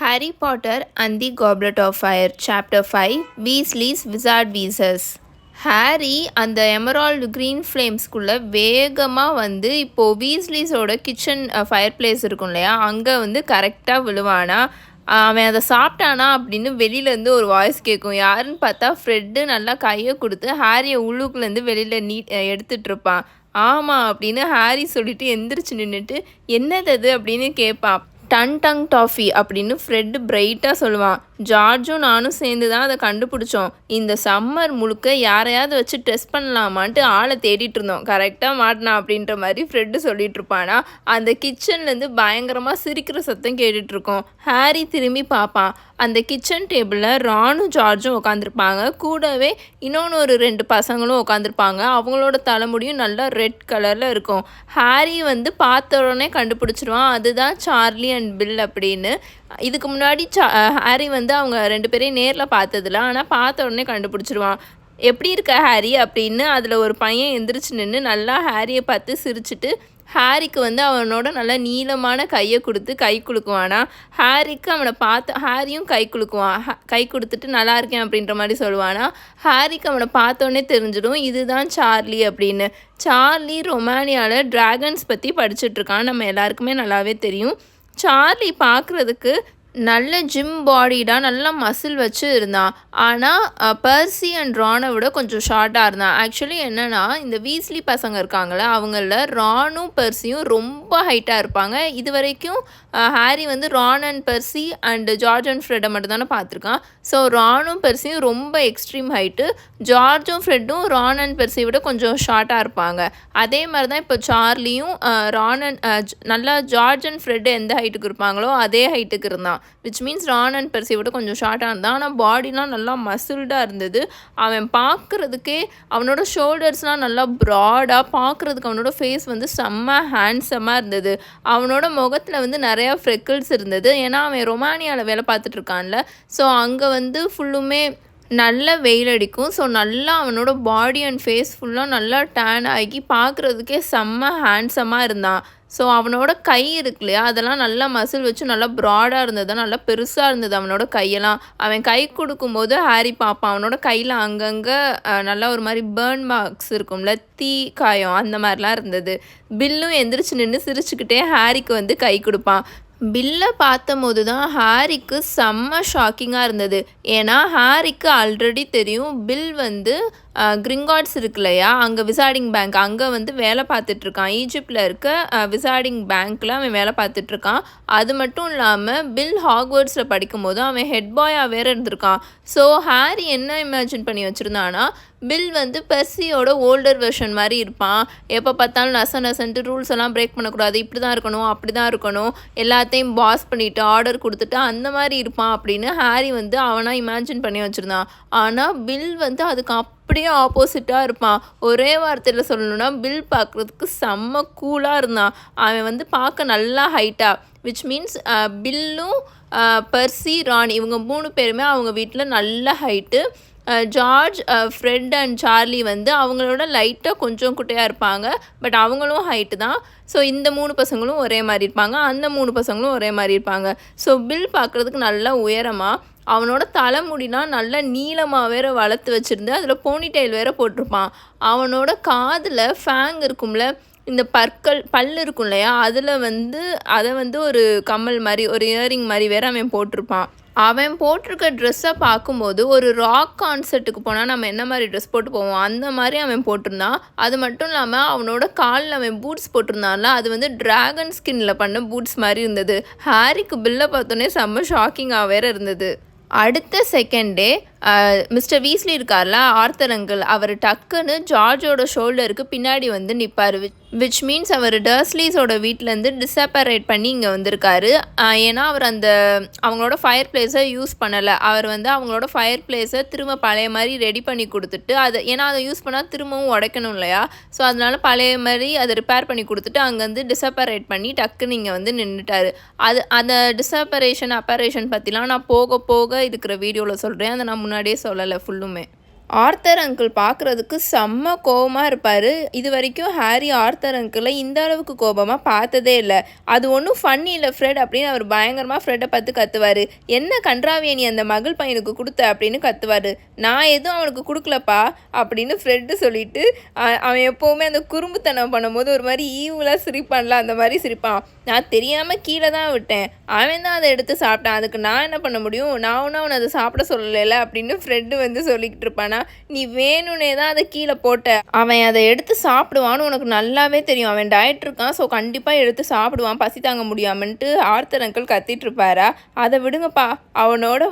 Harry Potter and the Goblet of Fire Chapter 5 Weasley's Wizard Visas. Harry அந்த Emerald green ஃப்ளேம்ஸ்குள்ளே வேகமாக வந்து இப்போது வீஸ்லீஸோட kitchen fire place இருக்கும் இல்லையா, அங்கே வந்து கரெக்டாக விழுவானா. அவன் அதை சாப்பிட்டானா அப்படின்னு வெளியிலேருந்து ஒரு வாய்ஸ் கேட்கும். யாருன்னு பார்த்தா ஃப்ரெட்டு நல்லா கையை கொடுத்து ஹாரியை உள்ளுக்குள்ளேருந்து வெளியில் எடுத்துகிட்ருப்பான். ஆமாம் அப்படின்னு ஹாரி சொல்லிட்டு எந்திரிச்சு நின்றுட்டு என்னது அது அப்படின்னு கேட்பான். டங் டாஃபி அப்படின்னு ஃப்ரெட்டு பிரைட்டாக சொல்லுவான். ஜார்ஜும் நானும் சேர்ந்து தான் அதை கண்டுபிடிச்சோம். இந்த சம்மர் முழுக்க யாரையாவது வச்சு டெஸ்ட் பண்ணலாமான்ட்டு ஆளை தேடிட்டு இருந்தோம். கரெக்டாக மாட்டினா அப்படின்ற மாதிரி ஃப்ரெட்டு சொல்லிட்டு இருப்பானா. அந்த கிச்சன்லேருந்து பயங்கரமாக சிரிக்கிற சத்தம் கேட்டுட்ருக்கோம். ஹாரி திரும்பி பார்ப்பான். அந்த கிச்சன் டேபிளில் ராணும் ஜார்ஜும் உட்காந்துருப்பாங்க. கூடவே இன்னொன்று ஒரு 2 பசங்களும் உட்காந்துருப்பாங்க. அவங்களோட தலைமுடியும் நல்லா ரெட் கலரில் இருக்கும். ஹாரி வந்து பார்த்த உடனே கண்டுபிடிச்சிருவான், அதுதான் சார்லி அண்ட் பில் அப்படின்னு. இதுக்கு முன்னாடி ஹாரி வந்து அவங்க 2 பேரையும் நேரில் பார்த்ததில்ல, ஆனால் பார்த்த உடனே கண்டுபிடிச்சிருவான். எப்படி இருக்க ஹாரி அப்படின்னு அதில் ஒரு பையன் எந்திரிச்சு நின்று நல்லா ஹாரியை பார்த்து சிரிச்சிட்டு ஹாரிக்கு வந்து அவனோட நல்லா நீளமான கையை கொடுத்து கை குலுக்குவானா. ஹாரிக்கு அவனை பார்த்து ஹாரியும் கை குலுக்குவான். கை கொடுத்துட்டு நல்லா இருக்கேன் அப்படின்ற மாதிரி சொல்லுவானா. ஹாரிக்கு அவனை பார்த்தோன்னே தெரிஞ்சிடும் இதுதான் சார்லி அப்படின்னு. சார்லி ரொமானியாவில் ட்ராகன்ஸ் பற்றி படிச்சுட்ருக்கான். நம்ம எல்லாருக்குமே நல்லாவே தெரியும். சார்லி பார்க்குறதுக்கு நல்ல ஜிம் பாடிடாக நல்லா மசில் வச்சு இருந்தான். ஆனால் பர்சி அண்ட் ரானை விட கொஞ்சம் ஷார்ட்டாக இருந்தான். ஆக்சுவலி என்னென்னா, இந்த வீஸ்லி பசங்க இருக்காங்களே, அவங்கள ரானும் பர்சியும் ரொம்ப ஹைட்டாக இருப்பாங்க. இது வரைக்கும் ஹாரி வந்து Ron and Percy and George and ஃப்ரெட்டை மட்டும் தானே பார்த்துருக்கான். ஸோ ரானும் பர்சியும் ரொம்ப எக்ஸ்ட்ரீம் ஹைட்டு. ஜார்ஜும் ஃப்ரெட்டும் ரான் அண்ட் பர்சியை விட கொஞ்சம் ஷார்ட்டாக இருப்பாங்க. அதே மாதிரி தான் இப்போ சார்லியும் ரான் அண்ட் நல்லா ஜார்ஜ் அண்ட் ஃப்ரெட்டு எந்த ஹைட்டுக்கு இருப்பாங்களோ அதே ஹைட்டுக்கு இருந்தான். விச் மீன்ஸ் ரான் அண்ட் பர்சியை விட கொஞ்சம் ஷார்ட்டாக இருந்தான். ஆனால் பாடிலாம் நல்லா மசில்டாக இருந்தது. அவன் பார்க்குறதுக்கே அவனோட ஷோல்டர்ஸ்லாம் நல்லா ப்ராடாக, பார்க்குறதுக்கு அவனோட ஃபேஸ் வந்து செம்ம ஹேண்ட்ஸமாக இருந்தது. அவனோட முகத்தில் வந்து நிறையா ஃப்ரெக்கிள்ஸ் இருந்தது. ஏன்னா அவன் ரொமானியாவில் வேலை பார்த்துட்ருக்கான்ல, ஸோ அங்கே வந்து ஃபுல்லுமே நல்ல வெயில் அடிக்கும். ஸோ நல்லா அவனோட பாடி அண்ட் ஃபேஸ் ஃபுல்லாக நல்லா டேன் ஆகி பார்க்குறதுக்கே செம்ம ஹேண்ட்ஸமாக இருந்தான். ஸோ அவனோட கை இருக்கு இல்லையா, அதெல்லாம் நல்லா மசில் வச்சு நல்லா ப்ராடாக இருந்தது, நல்லா பெருசாக இருந்தது அவனோட கையெல்லாம். அவன் கை கொடுக்கும்போது ஹாரி பார்ப்பான், அவனோட கையில் அங்கங்கே நல்லா ஒரு மாதிரி பேர்ன் மார்க்ஸ் இருக்கும்ல, தீ காயம் அந்த மாதிரிலாம் இருந்தது. பில்லும் எந்திரிச்சு நின்று சிரிச்சுக்கிட்டே ஹாரிக்கு வந்து கை கொடுப்பான். பில்லை பார்த்தபோது தான் ஹாரிக்கு செம்ம ஷாக்கிங்காக இருந்தது. ஏன்னா ஹாரிக்கு ஆல்ரெடி தெரியும் பில் வந்து கிரிங்காட்ஸ் இருக்கு இல்லையா, அங்கே விசார்டிங் பேங்க் அங்கே வந்து வேலை பார்த்துட்ருக்கான். ஈஜிப்டில் இருக்க விசார்டிங் பேங்க்கில் அவன் வேலை பார்த்துட்ருக்கான். அது மட்டும் இல்லாமல் பில் ஹாக்வர்ட்ஸில் படிக்கும்போது அவன் ஹெட் பாயாக வேறு இருந்திருக்கான். ஸோ ஹாரி என்ன இமேஜின் பண்ணி வச்சுருந்தான்னா, பில் வந்து பெர்சியோட ஓல்டர் வெர்ஷன் மாதிரி இருப்பான். எப்போ பார்த்தாலும் நசன்ட்டு ரூல்ஸ் எல்லாம் பிரேக் பண்ணக்கூடாது, இப்படி தான் இருக்கணும் அப்படி தான் இருக்கணும், எல்லாத்தையும் பாஸ் பண்ணிவிட்டு ஆர்டர் கொடுத்துட்டு அந்த மாதிரி இருப்பான் அப்படின்னு ஹாரி வந்து அவனாக இமேஜின் பண்ணி வச்சுருந்தான். ஆனால் பில் வந்து அதுக்கு அப்படியே ஆப்போசிட்டாக இருப்பான். ஒரே வார்த்தையில் சொல்லணுன்னா, பில் பார்க்குறதுக்கு செம்ம கூலாக இருந்தான். அவன் வந்து பார்க்க நல்லா ஹைட்டாக, விச் மீன்ஸ் பில்லும் பர்சி ரான் இவங்க 3 பேருமே அவங்க வீட்டில் நல்ல height. George Fred and Charlie வந்து அவங்களோட லைட்டாக கொஞ்சம் குட்டையாக இருப்பாங்க, பட் அவங்களும் ஹைட்டு தான். ஸோ இந்த 3 பசங்களும் ஒரே மாதிரி இருப்பாங்க, அந்த 3 பசங்களும் ஒரே மாதிரி இருப்பாங்க. ஸோ பில் பார்க்குறதுக்கு நல்லா உயரமாக, அவனோட தலைமுடிலாம் நல்ல நீளமாக வேற வளர்த்து வச்சுருந்து அதில் போனிடெயில் வேற போட்டிருப்பான். அவனோட காதில் ஃபேங் இருக்கும்ல, இந்த பல் இருக்கும் இல்லையா, அதில் வந்து அதை வந்து ஒரு கம்மல் மாதிரி ஒரு இயரிங் மாதிரி வேற அவன் போட்டிருப்பான். அவன் போட்டிருக்க ட்ரெஸ்ஸை பார்க்கும்போது ஒரு ராக் கான்சர்ட்டுக்கு போனால் நம்ம என்ன மாதிரி ட்ரெஸ் போட்டு போவோம் அந்த மாதிரி அவன் போட்டிருந்தான். அது மட்டும் இல்லாமல் அவனோட காலில் அவன் பூட்ஸ் போட்டிருந்தான்ல, அது வந்து ட்ராகன் ஸ்கின்னில் பண்ண பூட்ஸ் மாதிரி இருந்தது. ஹாரிக்கு பில்லை பார்த்தோன்னே செம்ம ஷாக்கிங்காக வேற இருந்தது. அடுத்த செகண்டே மிஸ்டர் வீஸ்லி இருக்கார்ல, ஆர்த்தர் அங்கிள், அவர் டக்குன்னு ஜார்ஜோட ஷோல்டருக்கு பின்னாடி வந்து நிற்பார். விச் மீன்ஸ் அவர் டர்ஸ்லீஸோட வீட்டிலேருந்து டிஸப்பரேட் பண்ணி இங்கே வந்திருக்காரு. ஏன்னா அவர் அவங்களோட ஃபயர் பிளேஸை யூஸ் பண்ணலை. அவர் வந்து அவங்களோட ஃபயர் பிளேஸை திரும்ப பழைய மாதிரி ரெடி பண்ணி கொடுத்துட்டு ஏன்னா அதை யூஸ் பண்ணால் திரும்பவும் உடைக்கணும் இல்லையா, ஸோ அதனால பழைய மாதிரி அதை ரிப்பேர் பண்ணி கொடுத்துட்டு அங்கேருந்து டிஸப்பரேட் பண்ணி டக்குன்னு இங்கே வந்து நின்றுட்டார். அந்த டிஸப்பரேஷன் அப்பரேஷன் பற்றிலாம் நான் போக போக இருக்கிற வீடியோவில் சொல்கிறேன். அதை நான் முன்னாடியே சொல்லலை ஃபுல்லுமே. ஆர்த்தர் அங்கிள் பார்க்குறதுக்கு செம்ம கோபமாக இருப்பார். இது வரைக்கும் ஹாரி ஆர்த்தர் அங்கிளை இந்த அளவுக்கு கோபமாக பார்த்ததே இல்லை. அது ஒன்றும் ஃபன்னி இல்லை ஃப்ரெட் அப்படின்னு அவர் பயங்கரமாக ஃப்ரெட்டை பார்த்து கத்துவார். என்ன கன்றாவியை நீ அந்த மகள் பையனுக்கு கொடுத்த அப்படின்னு கத்துவார். நான் எதுவும் அவனுக்கு கொடுக்கலப்பா அப்படின்னு ஃப்ரெட்டு சொல்லிட்டு அவன் எப்போவுமே அந்த குறும்புத்தனம் பண்ணும்போது ஒரு மாதிரி ஈவுலாக சிரிப்பான்ல, அந்த மாதிரி சிரிப்பான். நான் தெரியாமல் கீழே தான் விட்டேன், அவன் தான் அதை எடுத்து சாப்பிட்டான், அதுக்கு நான் என்ன பண்ண முடியும், நான் ஒன்றும் அவனை அதை சாப்பிட சொல்லலை அப்படின்னு ஃப்ரெட்டு வந்து சொல்லிக்கிட்டு இருப்பானா. நீ வேணும்னே தான் அதை கீழே போட்ட, அவன் அதை எடுத்து சாப்பிடுவான்னு உனக்கு நல்லாவே தெரியும், அவன் டயட் இருக்கான், ஸோ கண்டிப்பாக எடுத்து சாப்பிடுவான் பசி தாங்க முடியாமன்ட்டு ஆர்த்தர் அங்கிள் கத்திட்டு இருப்பாரா. அதை விடுங்கப்பா, அவனோட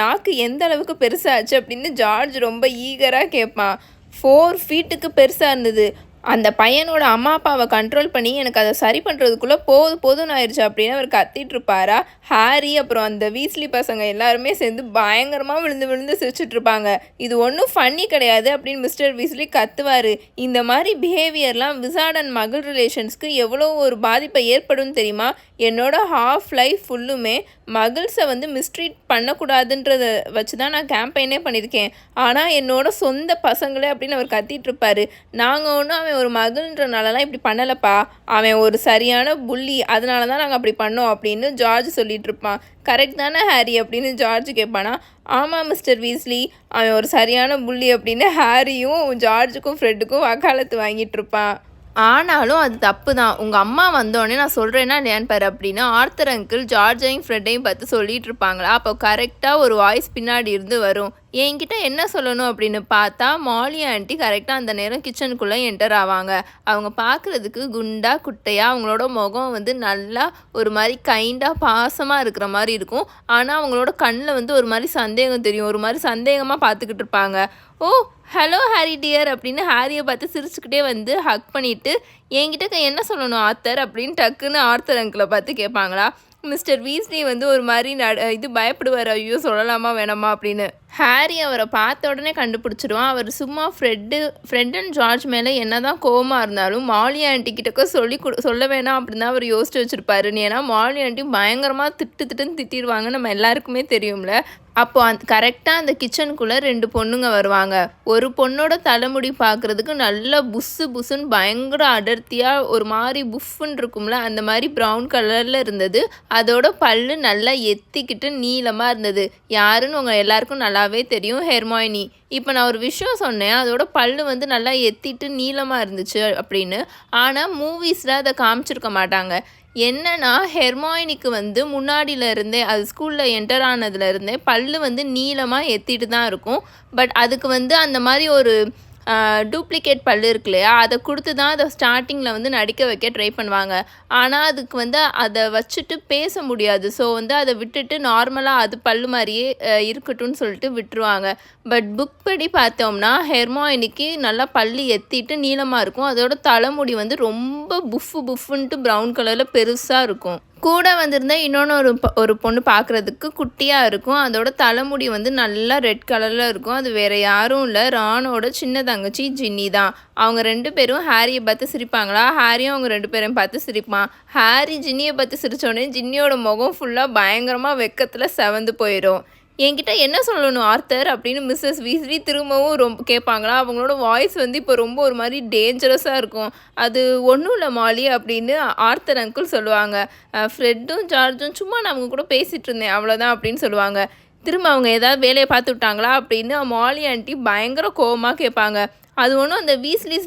நாக்கு எந்த அளவுக்கு பெருசாச்சு அப்படின்னு ஜார்ஜ் ரொம்ப ஈகராக கேட்பான். 4 ஃபீட்டுக்கு பெருசாக இருந்தது. அந்த பையனோட அம்மா அப்பாவை கண்ட்ரோல் பண்ணி எனக்கு அதை சரி பண்ணுறதுக்குள்ளே போதும்னு ஆயிடுச்சு அப்படின்னு அவர் கத்திட்டு இருப்பாரா. ஹாரி அப்புறம் அந்த வீஸ்லி பசங்க எல்லாருமே சேர்ந்து பயங்கரமாக விழுந்து சிரிச்சிட்ருப்பாங்க. இது ஒன்றும் ஃபன்னி கிடையாது அப்படின்னு மிஸ்டர் வீஸ்லி கத்துவார். இந்த மாதிரி பிஹேவியர்லாம் விசார்ட் அண்ட் மகள் ரிலேஷன்ஸ்க்கு எவ்வளோ ஒரு பாதிப்பை ஏற்படும் தெரியுமா. என்னோட ஹாஃப் லைஃப் ஃபுல்லுமே மகிள்ஸை வந்து மிஸ்ட்ரீட் பண்ணக்கூடாதுன்றத வச்சு தான் நான் கேம்பெயினே பண்ணியிருக்கேன். ஆனால் என்னோட சொந்த பசங்களே அப்படின்னு அவர் கத்திகிட்ருப்பார். நாங்கள் ஒன்றும் அவன் ஒரு மகள்ன்றனாலலாம் இப்படி பண்ணலப்பா, அவன் ஒரு சரியான புள்ளி, அதனால தான் நாங்கள் அப்படி பண்ணோம் அப்படின்னு ஜார்ஜ் சொல்லிட்டு இருப்பான். கரெக்ட் தானே ஹாரி அப்படின்னு ஜார்ஜ் கேட்பானா. ஆமாம் மிஸ்டர் வீஸ்லி, அவன் ஒரு சரியான புள்ளி அப்படின்னு ஹாரியும் ஜார்ஜுக்கும் ஃப்ரெட்டுக்கும் வக்காலத்து வாங்கிட்டு இருப்பான். ஆனாலும் அது தப்பு தான், உங்கள் அம்மா வந்தோடனே நான் சொல்கிறேன்னா இல்லையான்னு பாரு அப்படின்னு ஆர்த்தர் அங்கிள் ஜார்ஜையும் ஃப்ரெட்டையும் பார்த்து சொல்லிட்டு இருப்பாங்களா. அப்போ கரெக்டாக ஒரு வாய்ஸ் பின்னாடி இருந்து வரும். என்கிட்ட என்ன சொல்லணும் அப்படின்னு பார்த்தா மாலி ஆண்டி கரெக்டாக அந்த நேரம் கிச்சனுக்குள்ளே என்டர் ஆவாங்க. அவங்க பார்க்குறதுக்கு குண்டா குட்டையாக, அவங்களோட முகம் வந்து நல்லா ஒரு மாதிரி கைண்டாக பாசமாக இருக்கிற மாதிரி இருக்கும். ஆனால் அவங்களோட கண்ணில் வந்து ஒரு மாதிரி சந்தேகம் தெரியும், ஒரு மாதிரி சந்தேகமாக பார்த்துக்கிட்டு இருப்பாங்க. ஓ ஹலோ ஹாரி டியர் அப்படின்னு ஹாரியை பார்த்து சிரிச்சுக்கிட்டே வந்து ஹக் பண்ணிவிட்டு என்கிட்ட என்ன சொல்லணும் ஆர்த்தர் அப்படின்னு டக்குன்னு ஆர்த்தர் அங்கிளை பார்த்து கேட்பாங்களா. மிஸ்டர் வீஸ்லி வந்து ஒரு மாதிரி பயப்படுவார், ஐயோ சொல்லலாமா வேணாமா அப்படின்னு. ஹாரி அவரை பார்த்த உடனே கண்டுபிடிச்சிடுவான். அவர் சும்மா ஃப்ரெட் அண்ட் ஜார்ஜ் மேலே என்ன தான் கோவமாக இருந்தாலும் மாலி ஆண்டி கிட்டக்க சொல்ல வேணாம் அப்படின்னு தான் அவர் யோசிச்சு வச்சுருப்பாரு. ஏன்னா மாலி ஆண்டி பயங்கரமாக திட்டுன்னு திட்டிடுவாங்க, நம்ம எல்லாருக்குமே தெரியும்ல. அப்போ கரெக்டாக அந்த கிச்சனுக்குள்ளே 2 பொண்ணுங்க வருவாங்க. ஒரு பொண்ணோட தலைமுடி பார்க்குறதுக்கு நல்லா புஸ்ஸுன்னு பயங்கர அடர்த்தியாக ஒரு மாதிரி புஃப்னு இருக்கும்ல, அந்த மாதிரி ப்ரௌன் கலரில் இருந்தது. அதோட பல்லு நல்லா எத்திக்கிட்டு நீளமாக இருந்தது. யாருன்னு உங்கள் எல்லாருக்கும் நல்லாவே தெரியும், ஹெர்மாயினி. இப்போ நான் ஒரு விஷயம் சொன்னேன், அதோட பல்லு வந்து நல்லா எத்திட்டு நீளமாக இருந்துச்சு அப்படின்னு. ஆனால் மூவிஸில் அதை காமிச்சிருக்க மாட்டாங்க. என்னன்னா ஹெர்மாயினிக்கு வந்து முன்னாடியிலருந்தே, அது ஸ்கூலில் என்டர் ஆனதுலேருந்தே பல்லு வந்து நீளமாக எத்திட்டு தான் இருக்கும். பட் அதுக்கு வந்து அந்த மாதிரி ஒரு டூப்ளிகேட் பல்லு இருக்கு இல்லையா, அதை கொடுத்து தான் அதை ஸ்டார்டிங்கில் வந்து நடிக்க வைக்க ட்ரை பண்ணுவாங்க. ஆனால் அதுக்கு வந்து அதை வச்சுட்டு பேச முடியாது. ஸோ வந்து அதை விட்டுட்டு நார்மலாக அது பல்லு மாதிரியே இருக்கட்டும்னு சொல்லிட்டு விட்டுருவாங்க. பட் புக் படி பார்த்தோம்னா ஹெர்மாயினிக்கு நல்லா பல்லு எத்திட்டு நீளமாக இருக்கும். அதோட தலைமுடி வந்து ரொம்ப புஃப்னுட்டு ப்ரௌன் கலரில் பெருசாக இருக்கும். கூட வந்திருந்தா இன்னொன்று ஒரு பொண்ணு பார்க்குறதுக்கு குட்டியாக இருக்கும். அதோட தலைமுடி வந்து நல்லா ரெட் கலரில் இருக்கும். அது வேறு யாரும் இல்லை, ரானோட சின்ன தங்கச்சி ஜின்னி தான். அவங்க 2 பேரும் ஹாரியை பார்த்து சிரிப்பாங்களா. ஹாரியும் அவங்க 2 பேரையும் பார்த்து சிரிப்பான். ஹாரி ஜின்னியை பார்த்து சிரித்தோடனே ஜின்னியோட முகம் ஃபுல்லாக பயங்கரமாக வெக்கத்தில் செவந்து போயிடும். என்கிட்ட என்ன சொல்லணும் ஆர்த்தர் அப்படின்னு மிஸ்ஸஸ் வீஸ்லி திரும்பவும் ரொம்ப கேட்பாங்களா. அவங்களோட வாய்ஸ் வந்து இப்போ ரொம்ப ஒரு மாதிரி டேஞ்சரஸாக இருக்கும். அது ஒன்றும் இல்லை மாலி அப்படின்னு ஆர்த்தர் அங்கிள் சொல்லுவாங்க. ஃப்ரெட்டும் ஜார்ஜும் சும்மா நான் அவங்க கூட பேசிகிட்டு இருந்தேன் அவ்வளோதான் அப்படின்னு சொல்லுவாங்க. திரும்ப அவங்க ஏதாவது வேலையை பார்த்து விட்டாங்களா அப்படின்னு மாலி ஆண்டி பயங்கர கோவமாக கேட்பாங்க. அது ஒன்றும் அந்த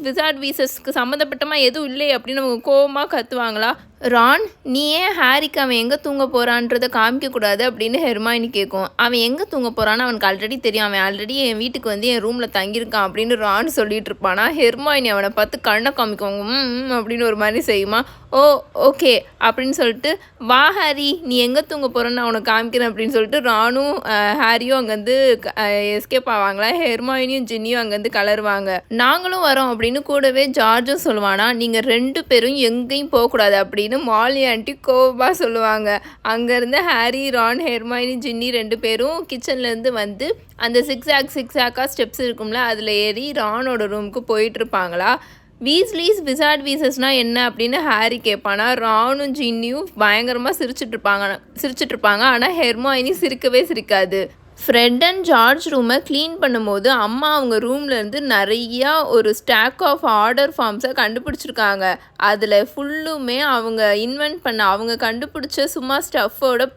விசார்ட் வீசஸ்க்கு சம்மந்தப்பட்டமா எதுவும் இல்லை அப்படின்னு அவங்க கோவமாக கத்துவாங்களா. ரான், நீ ஏன் ஹாரிக்கு அவன் எங்கே தூங்க போகிறான்றதை காமிக்கக்கூடாது அப்படின்னு ஹெர்மாயினி கேட்கும். அவன் எங்கே தூங்க போகிறான்னு அவனுக்கு ஆல்ரெடி தெரியும், அவன் ஆல்ரெடி என் வீட்டுக்கு வந்து என் ரூமில் தங்கியிருக்கான் அப்படின்னு ரான் சொல்லிட்டு இருப்பானா. ஹெர்மாயினி அவனை பார்த்து கண்ணை காமிக்குவாங்க. அப்படின்னு ஒரு மாதிரி செய்யுமா. ஓ ஓகே அப்படின்னு சொல்லிட்டு, வா ஹாரி நீ எங்கே தூங்க போகிறேன்னு நான் உனக்கு காமிக்கிறேன் அப்படின்னு சொல்லிட்டு ரானும் ஹாரியும் அங்கேருந்து எஸ்கேப் ஆவாங்களா. ஹெர்மாயினியும் ஜின்னியும் அங்கேருந்து கலருவாங்க. நாங்களும் வரோம் அப்படின்னு கூடவே ஜார்ஜும் சொல்லுவானா. நீங்கள் 2 பேரும் எங்கேயும் போகக்கூடாது அப்படின்னு மாலி ஆண்டி கோவமாக சொல்லுவாங்க. அங்கேருந்து ஹாரி, ரான், ஹெர்மாயினி, ஜின்னி 2 பேரும் கிச்சன்லேருந்து வந்து அந்த சிக்ஸாக்காக ஸ்டெப்ஸ் இருக்கும்ல, அதில் ஏறி ரானோட ரூமுக்கு போயிட்டுருப்பாங்களா. விசார்ட் வீசஸ்னால் என்ன அப்படின்னு ஹாரி கேட்பானா. ரானும் ஜின்னியும் பயங்கரமாக சிரிச்சிட்ருப்பாங்க. ஆனால் ஹெர்மாயினி சிரிக்கவே சிரிக்காது. ஃப்ரெட் அண்ட் ஜார்ஜ் ரூமை க்ளீன் பண்ணும்போது அம்மா அவங்க ரூம்லேருந்து நிறையா ஒரு ஸ்டாக் ஆஃப் ஆர்டர் ஃபார்ம்ஸை கண்டுபிடிச்சிருக்காங்க. அதில் ஃபுல்லுமே அவங்க இன்வென்ட் பண்ண அவங்க கண்டுபிடிச்ச சும்மா ஸ்டஃப்போட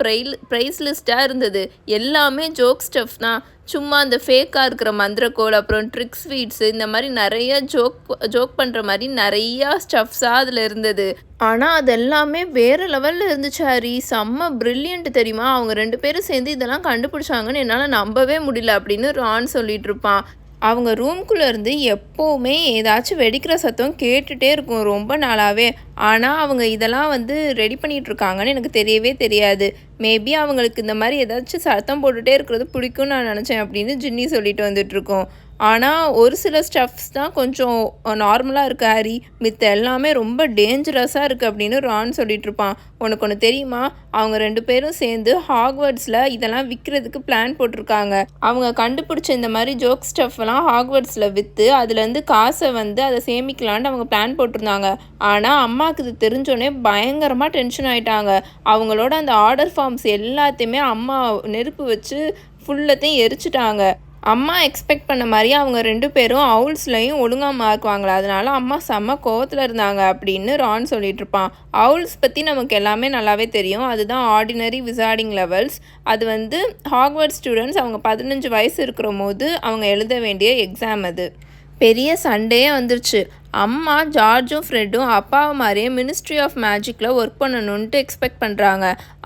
ப்ரைஸ் லிஸ்ட்டாக இருந்தது. எல்லாமே ஜோக் ஸ்டஃப் தான். சும்மா அந்த ஃபேக்காக இருக்கிற மந்திரக்கோள், அப்புறம் ட்ரிக் ஸ்வீட்ஸு, இந்த மாதிரி நிறைய ஜோக் பண்ணுற மாதிரி நிறையா ஸ்டஃப்ஸாக அதில் இருந்தது. ஆனால் அது எல்லாமே வேறு லெவலில் இருந்துச்சு ஹாரி. செம்ம ப்ரில்லியன்ட் தெரியுமா? அவங்க 2 பேரும் சேர்ந்து இதெல்லாம் கண்டுபிடிச்சாங்கன்னு என்னால் நம்பவே முடியல அப்படின்னு ரான் சொல்லிட்டு இருப்பான். அவங்க ரூம்குள்ளே இருந்து எப்போவுமே ஏதாச்சும் வெடிக்கிற சத்தம் கேட்டுகிட்டே இருக்கும் ரொம்ப நாளாகவே. ஆனால் அவங்க இதெல்லாம் ரெடி பண்ணிகிட்ருக்காங்கன்னு எனக்கு தெரியவே தெரியாது. மேபி அவங்களுக்கு இந்த மாதிரி ஏதாச்சும் சத்தம் போட்டுகிட்டே இருக்கிறது பிடிக்கும்னு நான் நினச்சேன் அப்படின்னு ஜின்னி சொல்லிட்டு வந்துட்டுருக்கோம். ஆனால் ஒரு சில ஸ்டஃப்ஸ் தான் கொஞ்சம் நார்மலாக இருக்குது ஹாரி. மித்த எல்லாமே ரொம்ப டேஞ்சரஸாக இருக்குது அப்படின்னு ரான் சொல்லிகிட்ருப்பான். உனக்கு ஒன்று தெரியுமா? அவங்க 2 பேரும் சேர்ந்து ஹாக்வர்ட்ஸில் இதெல்லாம் விற்கிறதுக்கு பிளான் போட்டிருக்காங்க. அவங்க கண்டுபிடிச்ச இந்த மாதிரி ஜோக் ஸ்டஃப்லாம் ஹாக்வர்ட்ஸில் விற்று அதுலேருந்து காசை அதை சேமிக்கலான்னு அவங்க பிளான் போட்டிருந்தாங்க. ஆனால் அம்மாவுக்கு இது தெரிஞ்சோடனே பயங்கரமாக டென்ஷன் ஆகிட்டாங்க. அவங்களோட அந்த ஆர்டர் ஃபார்ம்ஸ் எல்லாத்தையுமே அம்மா நெருப்பு வச்சு ஃபுல்லத்தையும் எரிச்சிட்டாங்க. அம்மா எக்ஸ்பெக்ட் பண்ண மாதிரி அவங்க 2 பேரும் அவுல்ஸ்லையும் ஒழுங்காக மார்க் வாங்கலை. அதனால அம்மா செம்ம கோவத்தில் இருந்தாங்க அப்படின்னு ரான் சொல்லிட்டு இருப்பான். அவுல்ஸ் பற்றி நமக்கு எல்லாமே நல்லாவே தெரியும். அதுதான் ஆர்டினரி விசார்டிங் லெவல்ஸ். அது ஹாக்வர்ட்ஸ் ஸ்டூடெண்ட்ஸ் அவங்க 15 வயசு இருக்கிற போது அவங்க எழுத வேண்டிய எக்ஸாம். அது பெரிய சண்டையே வந்துருச்சு. அம்மா ஜார்ஜும் ஃப்ரெட்டும் அப்பாவை மாதிரியே மினிஸ்ட்ரி ஆஃப் மேஜிக்கில் ஒர்க் பண்ணணுன்ட்டு எக்ஸ்பெக்ட் பண்ணுறாங்க.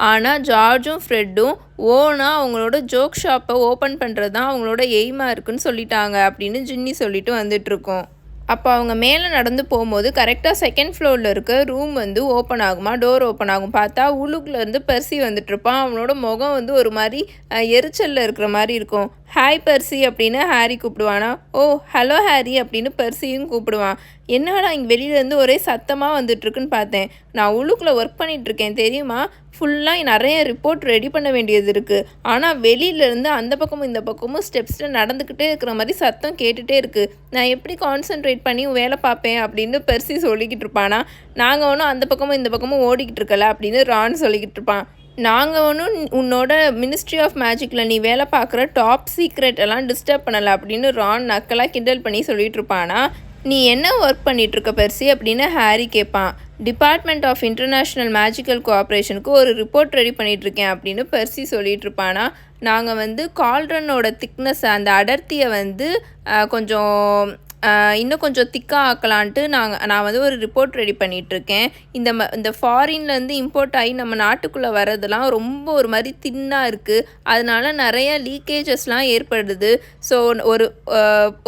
ஆனால் ஜார்ஜும் ஃப்ரெட்டும் ஓனாக அவங்களோட ஜோக் ஷாப்பை ஓப்பன் பண்ணுறது தான் அவங்களோட எய்மாக இருக்குன்னு சொல்லிட்டாங்க அப்படின்னு ஜின்னி சொல்லிட்டு வந்துட்டுருக்கோம். அப்போ அவங்க மேலே நடந்து போகும்போது கரெக்டாக 2nd ஃப்ளோரில் இருக்க ரூம் ஓப்பன் ஆகுமா, டோர் ஓப்பன் ஆகும். பார்த்தா உள்ளுக்குள்ளேருந்து பெர்சி வந்துட்டுருப்பான். அவனோட முகம் ஒரு மாதிரி எரிச்சலில் இருக்கிற மாதிரி இருக்கும். ஹாய் பெர்சி அப்படின்னு ஹாரி கூப்பிடுவானா. ஓ ஹலோ ஹாரி அப்படின்னு பெர்சியும் கூப்பிடுவான். என்னடா இங்கே வெளியிலேருந்து ஒரே சத்தமாக வந்துட்டுருக்குன்னு பார்த்தேன். நான் உள்ளுக்குள்ளே ஒர்க் பண்ணிகிட்ருக்கேன் தெரியுமா? ஃபுல்லாக நிறைய ரிப்போர்ட் ரெடி பண்ண வேண்டியது இருக்குது. ஆனால் வெளியிலேருந்து அந்த பக்கமும் இந்த பக்கமும் ஸ்டெப்ஸில் நடந்துக்கிட்டே இருக்கிற மாதிரி சத்தம் கேட்டுகிட்டே இருக்குது. நான் எப்படி கான்சென்ட்ரேட் பண்ணி வேலை பார்ப்பேன் அப்படின்னு பெர்சி சொல்லிக்கிட்டு இருப்பானா. நாங்கள் ஒன்றும் அந்த பக்கமும் இந்த பக்கமும் ஓடிக்கிட்டு இருக்கல அப்படின்னு ரான் சொல்லிக்கிட்டு இருப்பான். நாங்கள் ஒன்றும் உன்னோட மினிஸ்ட்ரி ஆஃப் மேஜிக்கில் நீ வேலை பார்க்குற டாப் சீக்ரெட் எல்லாம் டிஸ்டர்ப் பண்ணலை அப்படின்னு ரான் நக்கலாக கிண்டல் பண்ணி சொல்லிட்டு இருப்பானா. நீ என்ன ஒர்க் பண்ணிகிட்ருக்க பெர்சி அப்படின்னு ஹாரி கேட்பான். டிபார்ட்மெண்ட் ஆஃப் இன்டர்நேஷ்னல் மேஜிக்கல் கோஆப்ரேஷனுக்கு ஒரு ரிப்போர்ட் ரெடி பண்ணிகிட்ருக்கேன் அப்படின்னு பெர்சி சொல்லிகிட்டு இருப்பானா. நாங்கள் கால்ட்ரனோட திக்னஸ் அந்த அடர்த்தியை கொஞ்சம் இன்னும் கொஞ்சம் திக்காக ஆக்கலான்ட்டு நான் ஒரு ரிப்போர்ட் ரெடி பண்ணிகிட்ருக்கேன். இந்த ஃபாரின்லேருந்து இம்போர்ட் ஆகி நம்ம நாட்டுக்குள்ளே வர்றதெல்லாம் ரொம்ப ஒரு மாதிரி தின்னாக இருக்குது. அதனால நிறைய லீக்கேஜஸ்லாம் ஏற்படுது. ஸோ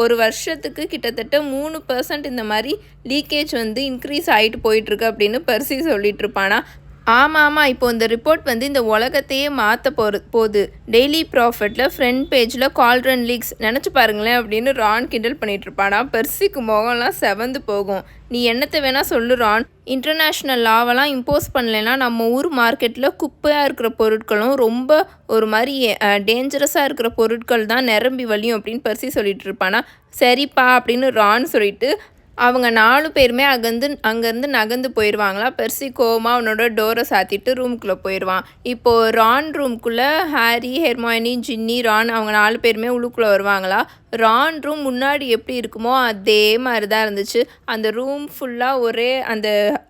ஒரு வருஷத்துக்கு கிட்டத்தட்ட 3% இந்த மாதிரி லீக்கேஜ் இன்க்ரீஸ் ஆகிட்டு போயிட்டுருக்கு அப்படின்னு பெர்சி சொல்லிட்டு இருப்பானா. ஆமாம், இப்போ இந்த ரிப்போர்ட் இந்த உலகத்தையே மாற்ற போகுது. டெய்லி ப்ராஃபிட்டில் ஃப்ரண்ட் பேஜில் கால்ட்ரன் லீக்ஸ் நினச்சி பாருங்களேன் அப்படின்னு ரான் கிண்டல் பண்ணிகிட்டு இருப்பானா. பெர்சிக்கு முகம்லாம் செவந்து போகும். நீ என்னத்தை வேணால் சொல்லு ரான். இன்டர்நேஷ்னல் லாவெல்லாம் இம்போஸ் பண்ணலைன்னா நம்ம ஊர் மார்க்கெட்டில் குப்பையாக இருக்கிற பொருட்களும் ரொம்ப ஒரு மாதிரி டேஞ்சரஸாக இருக்கிற பொருட்கள் தான் நிரம்பி வழியும் அப்படின்னு பெர்சி சொல்லிட்டு இருப்பானா. சரிப்பா அப்படின்னு ரான் சொல்லிட்டு அவங்க 4 பேருமே அங்கேருந்து நகர்ந்து போயிடுவாங்களா. பெர்சி கோவமாக அவனோட டோரை சாத்திட்டு ரூம்குள்ளே போயிடுவான். இப்போது ரான் ரூம்குள்ளே ஹாரி, ஹெர்மாயினி, ஜின்னி, ரான் அவங்க 4 பேருமே உள்ளுக்குள்ளே வருவாங்களா. ரான் ரூம் முன்னாடி எப்படி இருக்குமோ அதே மாதிரி தான் இருந்துச்சு. அந்த ரூம் ஃபுல்லாக ஒரே அந்த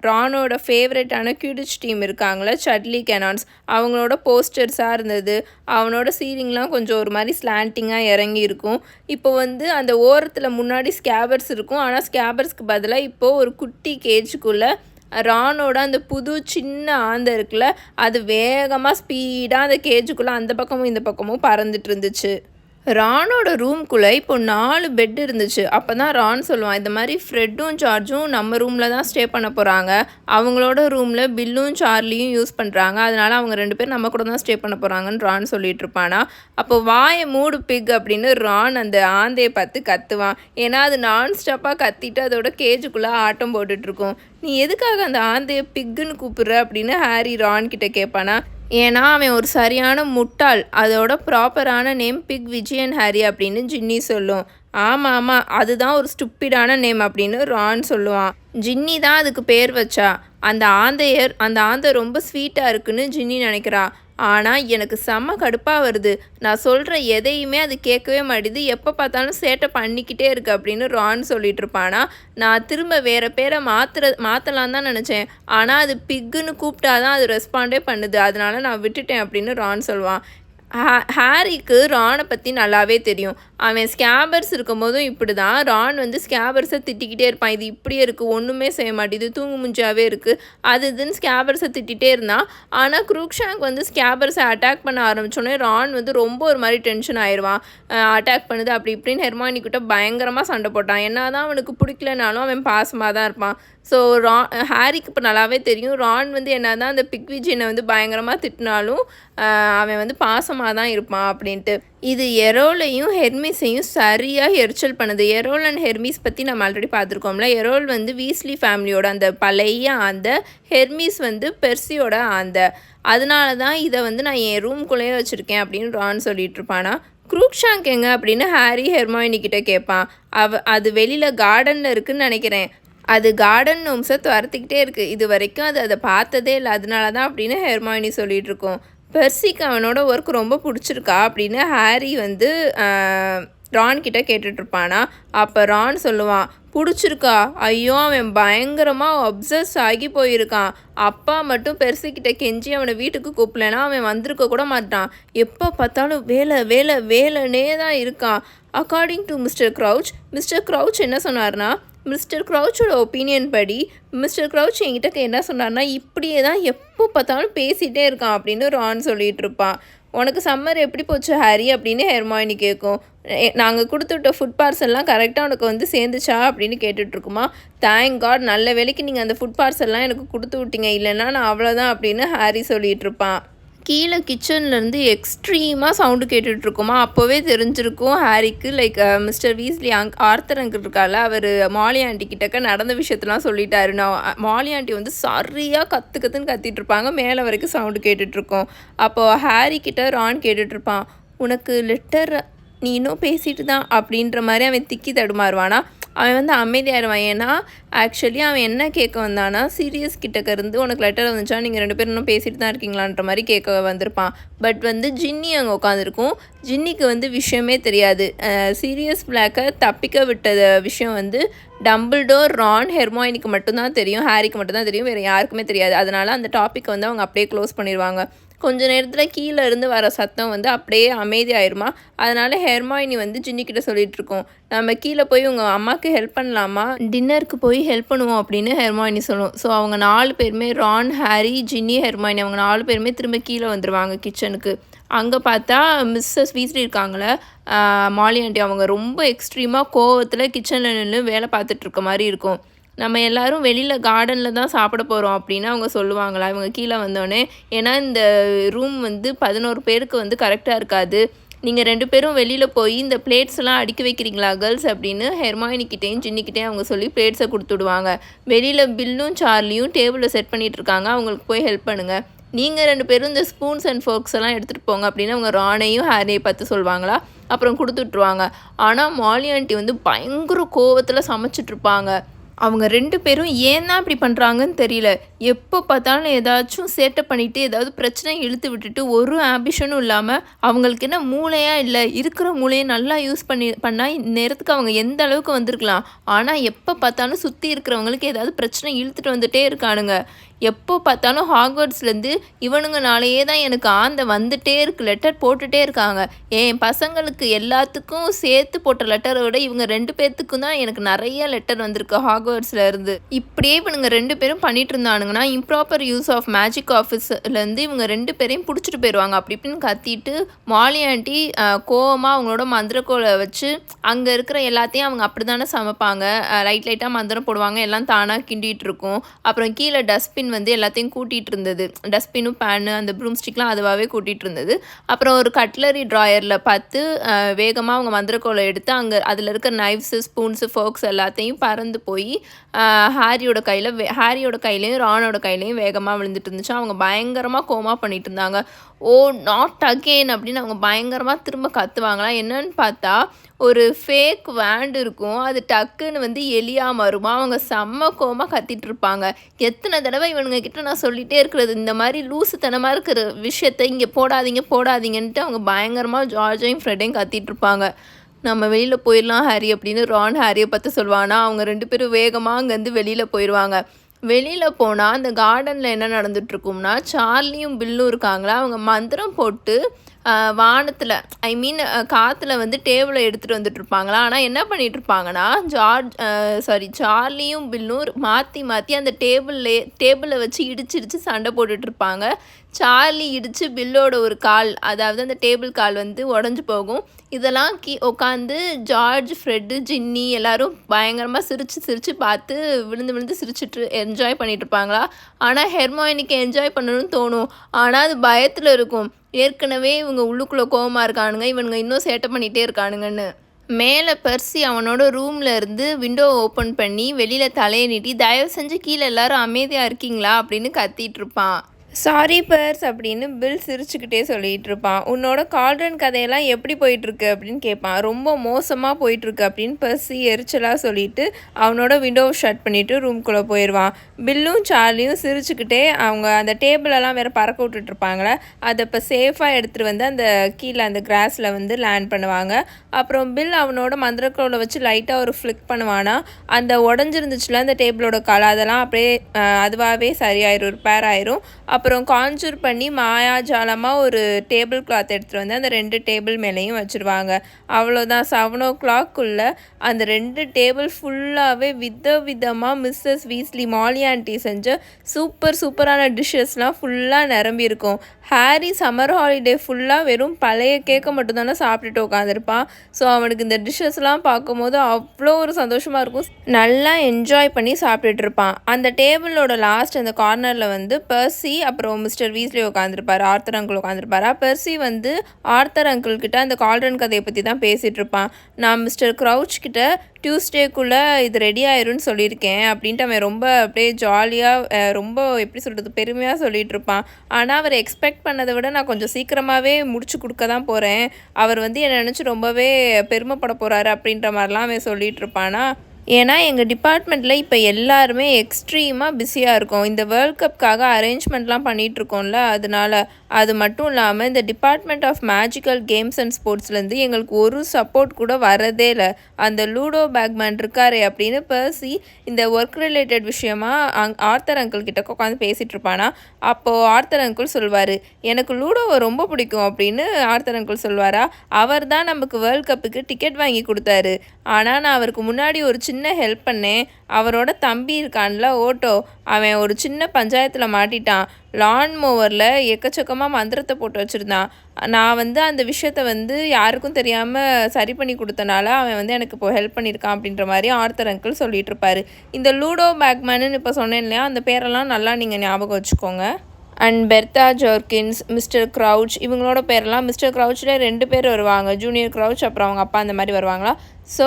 ரானோட ஃபேவரட்டான கியூடிச் டீம் இருக்காங்களே, சட்லி கெனான்ஸ், அவங்களோட போஸ்டர்ஸாக இருந்தது. அவனோட சீலிங்லாம் கொஞ்சம் ஒரு மாதிரி ஸ்லாண்டிங்காக இறங்கி இருக்கும். இப்போ அந்த ஓரத்தில் முன்னாடி ஸ்கேபர்ஸ் இருக்கும். ஆனால் ஸ்கேபர்ஸ்க்கு பதிலாக இப்போது ஒரு குட்டி கேஜுக்குள்ளே ரானோட அந்த புது சின்ன ஆந்தை இருக்குல்ல, அது வேகமாக ஸ்பீடாக அந்த கேஜுக்குள்ளே அந்த பக்கமும் இந்த பக்கமும் பறந்துட்டு இருந்துச்சு. ரானோட ரூம்குள்ளே இப்போ 4 பெட் இருந்துச்சு. அப்போ தான் ரான் சொல்லுவான், இந்த மாதிரி ஃப்ரெட்டும் ஜார்ஜும் நம்ம ரூமில் தான் ஸ்டே பண்ண போகிறாங்க. அவங்களோட ரூமில் பில்லும் சார்லியும் யூஸ் பண்ணுறாங்க. அதனால் அவங்க 2 பேர் நம்ம கூட தான் ஸ்டே பண்ண போகிறாங்கன்னு ரான் சொல்லிட்டு இருப்பானா. அப்போ வாயை மூடு பிக் அப்படின்னு ரான் அந்த ஆந்தையை பார்த்து கத்துவான். ஏன்னா அது நான் ஸ்டாப்பாக கத்திட்டு அதோட கேஜுக்குள்ளே ஆட்டம் போட்டுட்ருக்கோம். நீ எதுக்காக அந்த ஆந்தையை பிக்குன்னு கூப்பிடுற அப்படின்னு ஹாரி ரான் கிட்ட கேட்பானா. ஏன்னா அவன் ஒரு சரியான முட்டாள். அதோட ப்ராப்பரான நேம் பிக் விஜயன் ஹாரி அப்படின்னு ஜின்னி சொல்லும். ஆமாம், அதுதான் ஒரு ஸ்டூப்பிடான நேம் அப்படின்னு ரான் சொல்லுவான். ஜின்னி தான் அதுக்கு பேர் வச்சா. அந்த ஆந்தை ரொம்ப ஸ்வீட்டாக இருக்குன்னு ஜின்னி நினைக்கிறா. ஆனால் எனக்கு செம்ம கடுப்பாக வருது. நான் சொல்கிற எதையுமே அது கேட்கவே மாட்டேது. எப்போ பார்த்தாலும் சேட்டை பண்ணிக்கிட்டே இருக்கு அப்படின்னு ரான் சொல்லிட்டு இருப்பானா. நான் திரும்ப வேறு பேரை மாற்றலான்னு தான் நினச்சேன். ஆனால் அது பிக்குன்னு கூப்பிட்டா தான் அது ரெஸ்பாண்டே பண்ணுது. அதனால நான் விட்டுட்டேன் அப்படின்னு ரான் சொல்லுவான். ஹாரிக்கு ரானை பற்றி நல்லாவே தெரியும். அவன் ஸ்கேபர்ஸ் இருக்கும்போதும் இப்படி தான். ரான் வந்து ஸ்கேபர்ஸை திட்டிக்கிட்டே இருப்பான். இது இப்படியே இருக்குது, ஒன்றுமே செய்ய மாட்டேது, தூங்கு முஞ்சாவே இருக்குது, அது இதுன்னு ஸ்கேபர்ஸை திட்டிகிட்டே இருந்தான். ஆனால் க்ரூக்ஷாங்க் வந்து ஸ்கேபர்ஸை அட்டாக் பண்ண ஆரம்பித்தோடனே ரான் வந்து ரொம்ப ஒரு மாதிரி டென்ஷன் ஆயிடுவான். அட்டாக் பண்ணுது அப்படி இப்படின்னு ஹெர்மாயினி கிட்ட பயங்கரமாக சண்டை போட்டான். என்ன தான் அவனுக்கு பிடிக்கலனாலும் அவன் பாசமாக தான் இருப்பான். ஸோ ஹாரிக்கு இப்போ நல்லாவே தெரியும் ரான் வந்து என்ன தான் அந்த பிக்விஜினை வந்து பயங்கரமாக திட்டினாலும் அவன் வந்து பாசமாக தான் இருப்பான் அப்படின்ட்டு. இது எரோலையும் ஹெர்மிஸையும் சரியாக எரிச்சல் பண்ணுது. எரோல் அண்ட் ஹெர்மிஸ் பற்றி நம்ம ஆல்ரெடி பார்த்துருக்கோம்ல. எரோல் வந்து வீஸ்லி ஃபேமிலியோட அந்த பழைய ஆந்தை, ஹெர்மிஸ் வந்து பெர்சியோட ஆந்தை. அதனால தான் இதை வந்து நான் என் ரூம்குள்ளேயே வச்சுருக்கேன் அப்படின்னு ரான் சொல்லிட்டு இருப்பானா. க்ரூக்ஷாங்க் எங்க அப்படின்னு ஹாரி ஹெர்மாயினி கிட்ட கேட்பான். அது வெளியில் கார்டனில் இருக்குதுன்னு நினைக்கிறேன். அது கார்டன் நோம்ஸை துரத்திக்கிட்டே இருக்குது. இது வரைக்கும் அதை பார்த்ததே இல்லை, அதனால தான் அப்படின்னு ஹெர்மாயினி சொல்லிகிட்டு இருக்கோம். பெர்சிக்கு அவனோட ஒர்க் ரொம்ப பிடிச்சிருக்கா அப்படின்னு ஹாரி வந்து ரான் கிட்ட கேட்டுட்ருப்பானா. அப்போ ரான் சொல்லுவான், பிடிச்சிருக்கா? ஐயோ அவன் பயங்கரமாக அப்சஸ் ஆகி போயிருக்கான். அப்பா மட்டும் பெருசுக்கிட்ட கெஞ்சி அவனை வீட்டுக்கு கூப்பிடலன்னா அவன் வந்திருக்க கூட மாட்டான். எப்போ பார்த்தாலும் வேலை வேலை வேலைனே தான் இருக்கான். அக்கார்டிங் டு மிஸ்டர் க்ரௌச் என்ன சொன்னார்னா, மிஸ்டர் க்ரௌச்சோட ஒப்பீனியன் படி மிஸ்டர் க்ரௌச் என்கிட்ட என்ன சொன்னார்னா, இப்படியே தான் எப்போ பார்த்தாலும் பேசிகிட்டே இருக்கான் அப்படின்னு ரான் சொல்லிகிட்டு இருப்பான். உனக்கு சம்மர் எப்படி போச்சு ஹாரி அப்படின்னு ஹெர்மாயினி கேட்கும். நாங்கள் கொடுத்துவிட்ட ஃபுட் பார்சல்லாம் கரெக்டாக உனக்கு வந்து சேர்ந்துச்சா அப்படின்னு கேட்டுட்ருக்குமா. தேங்க் காட், நல்ல வேலைக்கு நீங்கள் அந்த ஃபுட் பார்சல்லாம் எனக்கு கொடுத்து விட்டீங்க, இல்லைன்னா நான் அவ்வளோதான் அப்படின்னு ஹாரி சொல்லிகிட்டு இருப்பான். கீழே கிச்சன்லேருந்து எக்ஸ்ட்ரீமாக சவுண்டு கேட்டுட்ருக்குமா. அப்போவே தெரிஞ்சிருக்கும் ஹாரிக்கு. Like mister Weasley Arthur uncle இருக்கால, அவர் மாலி ஆண்டி கிட்டக்க நடந்த விஷயத்தெலாம் சொல்லிட்டாரு. நான் மாலி ஆண்டி வந்து சரியாக கற்றுன்னு கத்திட்டு இருப்பாங்க. மேலே வரைக்கும் சவுண்டு கேட்டுட்ருக்கோம். அப்போது ஹாரி கிட்ட ரான் கேட்டுட்ருப்பான், உனக்கு லெட்டர் நீ இன்னும் பேசிட்டு தான் அப்படின்ற மாதிரி அவன் திக்கி தடுமாறுவானா. அவன் வந்து அமைதியாகிடுவான். ஏன்னா ஆக்சுவலி அவன் என்ன கேட்க வந்தானா, சீரியஸ் கிட்டக்க இருந்து உனக்கு லெட்டர் வந்துச்சா, நீங்கள் 2 பேரும் இன்னும் பேசிட்டு தான் இருக்கீங்களான்ற மாதிரி கேட்க வந்திருப்பான். பட் வந்து ஜின்னி அங்கே உட்காந்துருக்கும். ஜின்னிக்கு வந்து விஷயமே தெரியாது. சீரியஸ் பிளாக்கை தப்பிக்க விட்ட விஷயம் வந்து டம்பிள்டோர், ரான், ஹெர்மாயினிக்கு மட்டும்தான் தெரியும், ஹாரிக்கு மட்டும்தான் தெரியும், வேறு யாருக்குமே தெரியாது. அதனால் அந்த டாப்பிக்கை வந்து அவங்க அப்படியே க்ளோஸ் பண்ணிடுவாங்க. கொஞ்ச நேரத்தில் கீழே இருந்து வர சத்தம் வந்து அப்படியே அமைதியாயிருமா. அதனால் ஹெர்மாயினி வந்து ஜின்னிக்கிட்ட சொல்லிகிட்ருக்கோம், நம்ம கீழே போய் உங்கள் அம்மாவுக்கு ஹெல்ப் பண்ணலாமா, டின்னருக்கு போய் ஹெல்ப் பண்ணுவோம் அப்படின்னு ஹெர்மாயினி சொல்லுவோம். ஸோ அவங்க 4 பேருமே, ரான், ஹாரி, ஜின்னி, ஹெர்மாயினி, அவங்க 4 பேருமே திரும்ப கீழே வந்துடுவாங்க கிச்சனுக்கு. அங்கே பார்த்தா மிஸ்ஸஸ் வீஸ்லி இருக்காங்களே, மாலி ஆண்டி, அவங்க ரொம்ப எக்ஸ்ட்ரீமாக கோவத்தில் கிச்சனில் நின்று வேலை பார்த்துட்ருக்க மாதிரி இருக்கும். நம்ம எல்லோரும் வெளியில் கார்டனில் தான் சாப்பிட போகிறோம் அப்படின்னு அவங்க சொல்லுவாங்களா இவங்க கீழே வந்தோடனே. ஏன்னா இந்த ரூம் வந்து 11 பேருக்கு வந்து கரெக்டாக இருக்காது. நீங்கள் 2 பேரும் வெளியில் போய் இந்த பிளேட்ஸ் எல்லாம் அடுக்கி வைக்கிறீங்களா கேர்ள்ஸ் அப்படின்னு ஹெர்மாயினிக்கிட்டேயும் ஜின்னிக்கிட்டேயும் அவங்க சொல்லி பிளேட்ஸை கொடுத்துடுவாங்க. வெளியில் பில்லும் சார்லியும் டேபிளில் செட் பண்ணிகிட்ருக்காங்க, அவங்களுக்கு போய் ஹெல்ப் பண்ணுங்கள். நீங்கள் 2 பேரும் இந்த ஸ்பூன்ஸ் அண்ட் ஃபோர்க்ஸ் எல்லாம் எடுத்துகிட்டு போங்க அப்படின்னு அவங்க ரானையும் ஹாரியை பார்த்து சொல்லுவாங்களா. அப்புறம் கொடுத்துட்ருவாங்க. ஆனால் மாலி ஆண்டி வந்து பயங்கர கோவத்தில் சமைச்சிட்ருப்பாங்க. அவங்க 2 பேரும் ஏன் தான் இப்படி பண்ணுறாங்கன்னு தெரியல. எப்போ பார்த்தாலும் ஏதாச்சும் சேட்டை பண்ணிவிட்டு ஏதாவது பிரச்சனை இழுத்து விட்டுட்டு ஒரு ஆம்பிஷனும் இல்லாமல், அவங்களுக்கு என்ன மூளையாக இல்லை, இருக்கிற மூளையை நல்லா யூஸ் பண்ணால் நேரத்துக்கு அவங்க எந்த அளவுக்கு வந்திருக்கலாம். ஆனால் எப்போ பார்த்தாலும் சுற்றி இருக்கிறவங்களுக்கு ஏதாவது பிரச்சனை இழுத்துட்டு வந்துகிட்டே இருக்கானுங்க. எப்போ பார்த்தாலும் ஹாக்வர்ட்ஸ்லேருந்து இவனுங்கனாலேயே தான் எனக்கு ஆந்தை வந்துட்டே இருக்குது, லெட்டர் போட்டுகிட்டே இருக்காங்க. என் பசங்களுக்கு எல்லாத்துக்கும் சேர்த்து போட்ட லெட்டரை விட இவங்க 2 பேர்த்துக்கும் தான் எனக்கு நிறைய லெட்டர் வந்திருக்கு ஹாக்வர்ட்ஸில் இருந்து. இப்படியே இவனுங்க 2 பேரும் பண்ணிட்டு இருந்தானுங்கன்னா இம்ப்ராப்பர் யூஸ் ஆஃப் மேஜிக் ஆஃபீஸ்லேருந்து இவங்க 2 பேரையும் பிடிச்சிட்டு போயிடுவாங்க அப்படி இப்படின்னு கத்திட்டு மாலி ஆண்டி கோவமாக அவங்களோட மந்திரக்கோலை வச்சு அங்கே இருக்கிற எல்லாத்தையும் அவங்க அப்படி தானே சமைப்பாங்க. லைட்டாக மந்திரம் போடுவாங்க, எல்லாம் தானாக கிண்டிகிட்டு இருக்கும். அப்புறம் கீழே டஸ்ட்பின் வந்து எல்லாத்தையும் கூட்டிகிட்டு இருந்தது. டஸ்ட்பினும் பேனு அந்த ப்ரூம் ஸ்டிக்லாம் அதுவாகவே கூட்டிகிட்டு இருந்தது. அப்புறம் ஒரு கட்லரி ட்ராயரில் பார்த்து வேகமாக அவங்க மந்திரக்கோலை எடுத்து அங்கே அதில் இருக்கிற நைஃப்ஸு, ஸ்பூன்ஸு, ஃபோர்க்ஸ் எல்லாத்தையும் பறந்து போய் ஹாரியோட கையிலையும் ரானோட கையிலையும் வேகமாக விழுந்துட்டு இருந்துச்சு. அவங்க பயங்கரமாக கோமா பண்ணிட்டு இருந்தாங்க. ஓ நாட் அகெயின் அப்படின்னு அவங்க பயங்கரமாக திரும்ப கத்துவாங்களாம். என்னன்னு பார்த்தா ஒரு ஃபேக் வேண்ட் இருக்கும், அது டக்குன்னு வந்து எலியா மாறுமா. அவங்க செம்ம கோவமாக கத்திட்டு இருப்பாங்க. எத்தனை தடவை இவனுங்க கிட்ட நான் சொல்லிகிட்டே இருக்கிறது, இந்த மாதிரி லூசுத்தனமாக இருக்கிற விஷயத்த இங்கே போடாதீங்க போடாதீங்கன்ட்டு அவங்க பயங்கரமாக ஜார்ஜையும் ஃப்ரெட்டையும் கத்திட்டு இருப்பாங்க. நம்ம வெளியில் போயிடலாம் ஹாரி அப்படின்னு ரான் ஹாரியை பார்த்து சொல்லுவானா. அவங்க 2 பேரும் வேகமாக அங்கேருந்து வெளியில் போயிடுவாங்க. வெளியில் போனால் அந்த கார்டனில் என்ன நடந்துகிட்ருக்கும்னா, சார்லியும் பில்லும் இருக்காங்களா. அவங்க மந்திரம் போட்டு வானத்தில் காற்றுல வந்து டேபிளை எடுத்துகிட்டு வந்துட்டுருப்பாங்களா. ஆனால் என்ன பண்ணிகிட்ருப்பாங்கன்னா, சார்லியும் பில்லும் மாற்றி மாற்றி அந்த டேபிளை வச்சு இடிச்சு சண்டை போட்டுட்ருப்பாங்க. சார்லி இடித்து பில்லோட ஒரு கால், அதாவது அந்த டேபிள் கால் வந்து உடஞ்சி போகும். இதெல்லாம் உட்காந்து ஜார்ஜ், ஃப்ரெட்டு, ஜின்னி எல்லோரும் பயங்கரமாக சிரித்து பார்த்து விழுந்து சிரிச்சிட்டு என்ஜாய் பண்ணிகிட்ருப்பாங்களா. ஆனால் ஹெர்மாயினிக்கு என்ஜாய் பண்ணணும்னு தோணும், ஆனால் அது பயத்தில் இருக்கும். ஏற்கனவே இவங்க உள்ளுக்குள்ளே கோவமாக இருக்கானுங்க, இவனுங்க இன்னும் சேட்டை பண்ணிகிட்டே இருக்கானுங்கன்னு. மேலே பெர்சி அவனோட ரூமில் இருந்து விண்டோவை ஓப்பன் பண்ணி வெளியில் தலையை நீட்டி, தயவு செஞ்சு கீழே எல்லோரும் அமைதியாக இருக்கீங்களா அப்படின்னு கத்திட்டு இருப்பான். சாரி பர்ஸ் அப்படின்னு பில் சிரிச்சுக்கிட்டே சொல்லிகிட்டு இருப்பான். உன்னோட கால்ட்ரன் கதையெல்லாம் எப்படி போயிட்டுருக்கு அப்படின்னு கேட்பான். ரொம்ப மோசமாக போயிட்டுருக்கு அப்படின்னு பெர்சி எரிச்சலாக சொல்லிவிட்டு அவனோட விண்டோவை ஷட் பண்ணிவிட்டு ரூம்குள்ளே போயிடுவான். பில்லும் சார்லியும் சிரிச்சுக்கிட்டே அவங்க அந்த டேபிளெல்லாம் வேறு பறக்க விட்டுட்ருப்பாங்களே, அதை இப்போ சேஃபாக எடுத்துகிட்டு வந்து அந்த கீழே அந்த கிராஸில் வந்து லேண்ட் பண்ணுவாங்க. அப்புறம் பில் அவனோட மந்திரக்கோலை வச்சு லைட்டாக ஒரு ஃப்ளிக் பண்ணுவானா. அந்த உடஞ்சிருந்துச்சுல அந்த டேபிளோட காலை, அதெல்லாம் அப்படியே அதுவாகவே சரியாயிரும், ரிப்பேர் ஆயிரும். அப்புறம் கான்ஜூர் பண்ணி மாயாஜாலமாக ஒரு டேபிள் கிளாத் எடுத்துகிட்டு வந்து அந்த 2 டேபிள் மேலேயும் வச்சுருவாங்க. அவ்வளோதான். 7 o'clock அந்த 2 டேபிள் ஃபுல்லாகவே விதமாக மிஸ்ஸஸ் வீஸ்லி மாலி ஆண்டி செஞ்ச சூப்பரான டிஷ்ஷஸ்லாம் ஃபுல்லாக நிரம்பி இருக்கும். ஹாரி சம்மர் ஹாலிடே ஃபுல்லாக வெறும் பழைய கேக்கை மட்டும்தானே சாப்பிட்டுட்டு உட்காந்துருப்பான். ஸோ அவனுக்கு இந்த டிஷ்ஷஸ்லாம் பார்க்கும்போது அவ்வளோ ஒரு சந்தோஷமாக இருக்கும். நல்லா என்ஜாய் பண்ணி சாப்பிட்டுட்டு இருப்பான். அந்த டேபிளோட லாஸ்ட் அந்த கார்னரில் வந்து பெர்சி அப்புறம் மிஸ்டர் வீஸ்லி உட்காந்துருப்பார், ஆர்த்தர் அங்கிள் உட்காந்துருப்பாரா. பெர்சி வந்து ஆர்த்தர் அங்கிள் கிட்ட அந்த கால்ட்ரன் கதையை பற்றி தான் பேசிகிட்டு இருப்பான். நான் மிஸ்டர் க்ரௌச் கிட்ட டியூஸ்டேக்குள்ளே இது ரெடி ஆயிரும்னு சொல்லியிருக்கேன் அப்படின்ட்டு அவன் ரொம்ப அப்படியே ஜாலியாக ரொம்ப எப்படி சொல்கிறது பெருமையாக சொல்லிகிட்டு இருப்பான். ஆனால் அவர் எக்ஸ்பெக்ட் பண்ணதை விட நான் கொஞ்சம் சீக்கிரமாகவே முடிச்சு கொடுக்க தான் போகிறேன், அவர் வந்து என்னை நினச்சி ரொம்பவே பெருமைப்பட போகிறாரு அப்படின்ற மாதிரிலாம் அவன் சொல்லிகிட்டு இருப்பானா. ஏன்னா எங்கள் டிபார்ட்மெண்ட்டில் இப்போ எல்லாருமே எக்ஸ்ட்ரீமாக பிஸியாக இருக்கும். இந்த வேர்ல்ட் கப்புக்காக அரேஞ்ச்மெண்ட்லாம் பண்ணிகிட்ருக்கோம்ல, அதனால். அது மட்டும் இல்லாமல் இந்த department of magical games and ஸ்போர்ட்ஸ்லேருந்து எங்களுக்கு ஒரு சப்போர்ட் கூட வரதே இல்லை. அந்த லூடோ பேக்மேன் இருக்காரே அப்படின்னு பெர்சி இந்த ஒர்க் ரிலேட்டட் விஷயமா ஆர்த்தர் அங்கிள் கிட்ட உட்காந்து பேசிகிட்டு இருப்பானா. அப்போது ஆர்த்தர் அங்கிள் சொல்வார், எனக்கு லூடோவை ரொம்ப பிடிக்கும் அப்படின்னு ஆர்த்தர் அங்கிள் சொல்வாரா. அவர் தான் நமக்கு வேர்ல்ட் கப்புக்கு டிக்கெட் வாங்கி கொடுத்தாரு. ஆனால் நான் அவருக்கு முன்னாடி ஒரு சின்ன ஹெல்ப் பண்ணேன். அவரோட தம்பி இருக்கான்ல ஓட்டோ, அவன் ஒரு சின்ன பஞ்சாயத்தில் மாட்டிட்டான். லான் மோவரில் எக்கச்சக்கமாக மந்திரத்தை போட்டு வச்சுருந்தான். நான் வந்து அந்த விஷயத்த வந்து யாருக்கும் தெரியாமல் சரி பண்ணி கொடுத்தனால அவன் வந்து எனக்கு இப்போ ஹெல்ப் பண்ணியிருக்கான் அப்படின்ற மாதிரி ஆர்த்தர் அங்கிள் சொல்லிகிட்டு இருப்பார். இந்த லூடோ பேக்மேனுன்னு இப்போ சொன்னேன் இல்லையா, அந்த பேரெல்லாம் நல்லா நீங்கள் ஞாபகம் வச்சுக்கோங்க. அண்ட் பெர்த்தா ஜோர்கின்ஸ், மிஸ்டர் க்ரௌச், இவங்களோட பேரெல்லாம் மிஸ்டர் க்ரௌச்சில் 2 பேர் வருவாங்க, ஜூனியர் க்ரௌச் அப்புறம் அவங்க அப்பா அந்த மாதிரி வருவாங்களா. ஸோ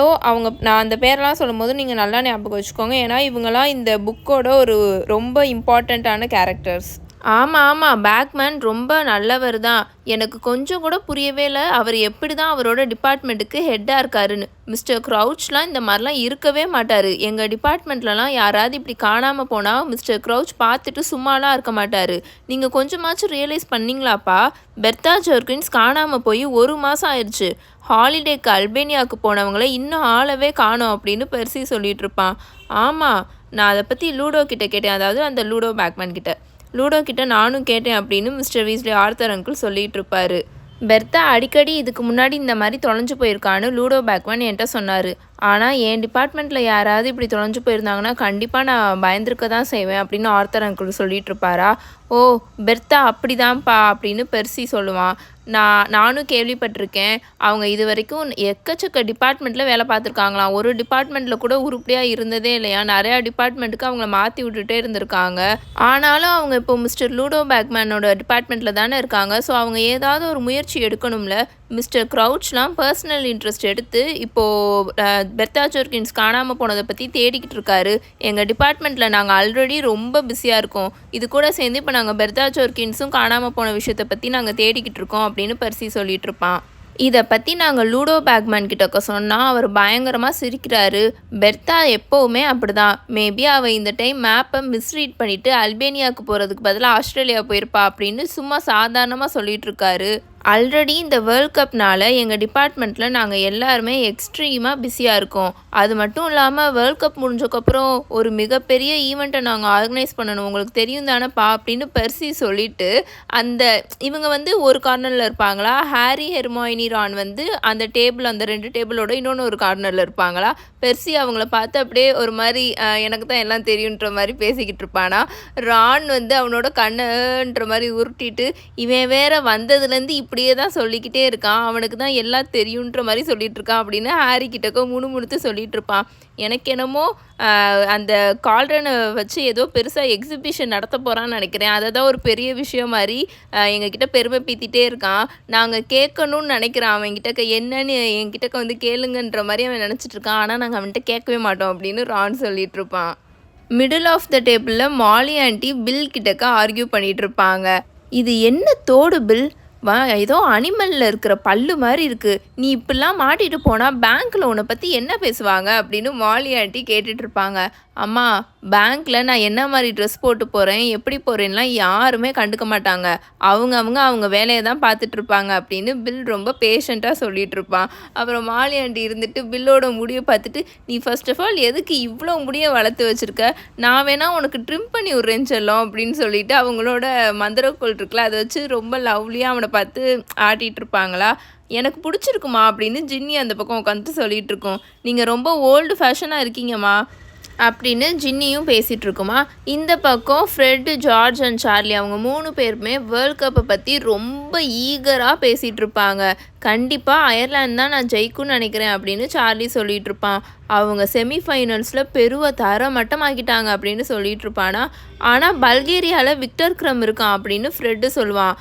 நான் அந்த பேரெல்லாம் சொல்லும் போது நீங்கள் நல்லா ஞாபகம் வச்சுக்கோங்க. ஏன்னா இவங்களாம் இந்த புக்கோட ஒரு ரொம்ப இம்பார்ட்டண்ட்டான கேரக்டர்ஸ். ஆமாம், பேக்மேன் ரொம்ப நல்லவர் தான். எனக்கு கொஞ்சம் கூட புரியவே இல்லை அவர் எப்படி தான் அவரோட டிபார்ட்மெண்ட்டுக்கு ஹெட்டாக இருக்காருன்னு. மிஸ்டர் க்ரௌச்லாம் இந்த மாதிரிலாம் இருக்கவே மாட்டார். எங்கள் டிபார்ட்மெண்ட்லலாம் யாராவது இப்படி காணாமல் போனால் மிஸ்டர் க்ரௌச் பார்த்துட்டு சும்மாலாம் இருக்க மாட்டார். நீங்கள் கொஞ்சமாச்சும் ரியலைஸ் பண்ணிங்களாப்பா? பெர்த்தா ஜோர்கின்ஸ் காணாமல் போய் 1 மாதம் ஆயிடுச்சு. ஹாலிடேக்கு அல்பேனியாவுக்கு போனவங்கள இன்னும் ஆளவே காணோம் அப்படின்னு பெர்சி சொல்லிகிட்டு இருப்பான். ஆமாம், நான் அதை பற்றி லூடோ கிட்ட கேட்டேன், அதாவது அந்த லூடோ பேக்மேன் கிட்ட. லூடோ கிட்ட நானும் கேட்டேன் அப்படின்னு மிஸ்டர் வீஸ்லி ஆர்த்தர் அங்கிள் சொல்லிகிட்டு இருப்பார். பெர்த்தா அடிக்கடி இதுக்கு முன்னாடி இந்த மாதிரி தொலைஞ்சு போயிருக்கான்னு லூடோ பேக்மேன் என்கிட்ட சொன்னார். ஆனால் என் டிபார்ட்மெண்ட்டில் யாராவது இப்படி தொலைஞ்சு போயிருந்தாங்கன்னா கண்டிப்பாக நான் பயந்துருக்க தான் செய்வேன் அப்படின்னு ஆர்த்தர் அங்கிள் சொல்லிகிட்டு இருப்பாரா. ஓ பெர்த்தா அப்படிதான்ப்பா அப்படின்னு பெர்சி சொல்லுவான். நானும் கேள்விப்பட்டிருக்கேன். அவங்க இது வரைக்கும் எக்கச்சக்க டிபார்ட்மெண்ட்டில் வேலை பார்த்துருக்காங்களாம். ஒரு டிபார்ட்மெண்ட்டில் கூட உருப்படியாக இருந்ததே இல்லையா. நிறையா டிபார்ட்மெண்ட்டுக்கு அவங்கள மாற்றி விட்டுட்டே இருந்திருக்காங்க. ஆனாலும் அவங்க இப்போ மிஸ்டர் லூடோ பேக்மேனோட டிபார்ட்மெண்ட்டில் தானே இருக்காங்க. ஸோ அவங்க ஏதாவது ஒரு முயற்சி எடுக்கணும்ல. மிஸ்டர் க்ரௌச்லாம் பர்சனல் இன்ட்ரெஸ்ட் எடுத்து இப்போது பெர்த்தா ஜோர்கின்ஸ் காணாமல் போனதை பற்றி தேடிக்கிட்டு இருக்காரு. எங்கள் டிபார்ட்மெண்ட்டில் நாங்கள் ஆல்ரெடி ரொம்ப பிஸியாக இருக்கோம். இது கூட சேர்ந்து இப்போ நாங்கள் பெர்த்தா ஜோர்கின்ஸும் காணாமல் போன விஷயத்தை பற்றி நாங்கள் தேடிக்கிட்டு இருக்கோம் அப்படின்னு பெர்சி சொல்லிட்டு இருப்பான். இதை பற்றி நாங்கள் லூடோ பேக்மேன் கிட்டக்க சொன்னால் அவர் பயங்கரமாக சிரிக்கிறாரு. பெர்த்தா எப்போவுமே அப்படி தான். மேபி அவள் இந்த டைம் மேப்பை மிஸ்ரீட் பண்ணிவிட்டு அல்பேனியாவுக்கு போகிறதுக்கு பதிலாக ஆஸ்திரேலியா போயிருப்பா அப்படின்னு சும்மா சாதாரணமாக சொல்லிட்டு இருக்காரு. ஆல்ரெடி இந்த வேர்ல்ட் கப்னால் எங்கள் டிபார்ட்மெண்ட்டில் நாங்கள் எல்லாருமே எக்ஸ்ட்ரீமாக பிஸியாக இருக்கோம். அது மட்டும் இல்லாமல் வேர்ல்ட் கப் முடிஞ்சக்கப்புறம் ஒரு மிகப்பெரிய ஈவெண்ட்டை நாங்கள் ஆர்கனைஸ் பண்ணணும், உங்களுக்கு தெரியும் தானேப்பா அப்படின்னு பெர்சி சொல்லிவிட்டு இவங்க வந்து ஒரு கார்னரில் இருப்பாங்களா, ஹாரி ஹெர்மாயினி ரான் வந்து அந்த டேபிள் அந்த 2 டேபிளோட இன்னொன்று ஒரு கார்னரில் இருப்பாங்களா. பெர்சி அவங்கள பார்த்து அப்படியே ஒரு மாதிரி எனக்கு தான் எல்லாம் தெரியுன்ற மாதிரி பேசிக்கிட்டு இருப்பானா. ரான் வந்து அவனோட கண்ணுன்ற மாதிரி உருட்டிட்டு இவன் வேற வந்ததுலேருந்து இப்படியே தான் சொல்லிக்கிட்டே இருக்கான், அவனுக்கு தான் எல்லாம் தெரியுன்ற மாதிரி சொல்லிட்டு இருக்கான் அப்படின்னு ஹாரி கிட்டக்கோ முணுமுணுத்து சொல்லிட்டு இருப்பான். எனக்கு என்னமோ அந்த கால்ரனை வச்சு ஏதோ பெருசாக எக்ஸிபிஷன் நடத்த போகிறான்னு நினைக்கிறேன். அதை தான் ஒரு பெரிய விஷயம் மாதிரி எங்ககிட்ட பெருமை பீத்திட்டே இருக்கான். நாங்கள் கேட்கணும்னு நினைக்கிறேன் அவன்கிட்ட, என்னன்னு என்கிட்ட வந்து கேளுங்கன்ற மாதிரி அவன் நினச்சிட்டு இருக்கான். ஆனால் நாங்கள் அவன்கிட்ட கேட்கவே மாட்டோம் அப்படின்னு ரான் சொல்லிட்டு இருப்பான். மிடில் ஆஃப் த டேபிளில் மாலி ஆண்டி பில் கிட்டக்க ஆர்கியூ பண்ணிகிட்டு இருப்பாங்க. இது என்ன தோடு பில், ஏதோ அனிமலில் இருக்கிற பல்லு மாதிரி இருக்குது, நீ இப்படிலாம் மாட்டிட்டு போனால் பேங்க்கில் உன்னை பற்றி என்ன பேசுவாங்க அப்படின்னு மாலி ஆண்டி கேட்டுட்ருப்பாங்க. அம்மா, பேங்க்கில் நான் என்ன மாதிரி ட்ரெஸ் போட்டு போகிறேன் எப்படி போகிறேன்லாம் யாருமே கண்டுக்க மாட்டாங்க, அவங்க வேலையை தான் பார்த்துட்ருப்பாங்க அப்படின்னு பில் ரொம்ப பேஷண்ட்டாக சொல்லிகிட்டு இருப்பான். அப்புறம் மாலி ஆண்டி இருந்துட்டு பில்லோட முடியை பார்த்துட்டு, நீ ஃபர்ஸ்ட் ஆஃப் ஆல் எதுக்கு இவ்வளோ முடியை வளர்த்து வச்சுருக்க, நான் வேணால் உனக்கு ட்ரிம் பண்ணி விட்றேன்னு சொல்லும் அப்படின்னு சொல்லிட்டு அவங்களோட மந்திரக்கோள் இருக்குல்ல அதை வச்சு ரொம்ப லவ்லியாக அவனை பார்த்து ஆட்டிகிட்டு இருப்பாங்களா. எனக்கு பிடிச்சிருக்குமா அப்படின்னு ஜின்னி அந்த பக்கம் உட்காந்து சொல்லிகிட்டு இருக்கோம். நீங்கள் ரொம்ப ஓல்டு ஃபேஷனாக இருக்கீங்கம்மா அப்படின்னு ஜின்னியும் பேசிகிட்டு இருக்குமா. இந்த பக்கம் ஃப்ரெட்டு, ஜார்ஜ் அண்ட் சார்லி அவங்க 3 பேருமே வேர்ல்ட் கப்பை பற்றி ரொம்ப ஈகராக பேசிகிட்டு இருப்பாங்க. கண்டிப்பாக அயர்லாந்து தான் நான் ஜெயிக்கும்னு நினைக்கிறேன் அப்படின்னு சார்லி சொல்லிகிட்டு இருப்பான். அவங்க செமிஃபைனல்ஸில் தர மட்டமாக்கிட்டாங்க அப்படின்னு சொல்லிகிட்டு இருப்பானா. ஆனால் பல்கேரியாவில் விக்டர் க்ரம் இருக்கான் அப்படின்னு ஃப்ரெட்டு சொல்லுவான்.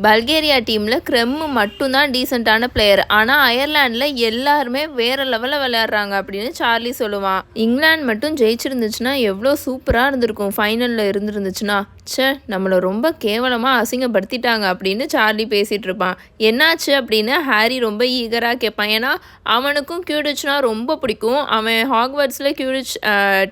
பல்கேரியா டீமில் க்ரெம்மு மட்டும்தான் டீசெண்டான பிளேயர், ஆனால் அயர்லாண்டில் எல்லாருமே வேறு லெவலில் விளையாடுறாங்க அப்படின்னு சார்லி சொல்லுவான். இங்கிலாந்து மட்டும் ஜெயிச்சிருந்துச்சுன்னா எவ்வளோ சூப்பராக இருந்திருக்கும், ஃபைனலில் இருந்துருந்துச்சுன்னா. நம்மளை ரொம்ப கேவலமாக அசிங்கப்படுத்திட்டாங்க அப்படின்னு சார்லி பேசிகிட்டு இருப்பான். என்னாச்சு அப்படின்னு ஹாரி ரொம்ப ஈகராக கேட்பான். ஏன்னா அவனுக்கும் கியூடிச்னா ரொம்ப பிடிக்கும். அவன் ஹாக்வர்ட்ஸில் கியூடிச்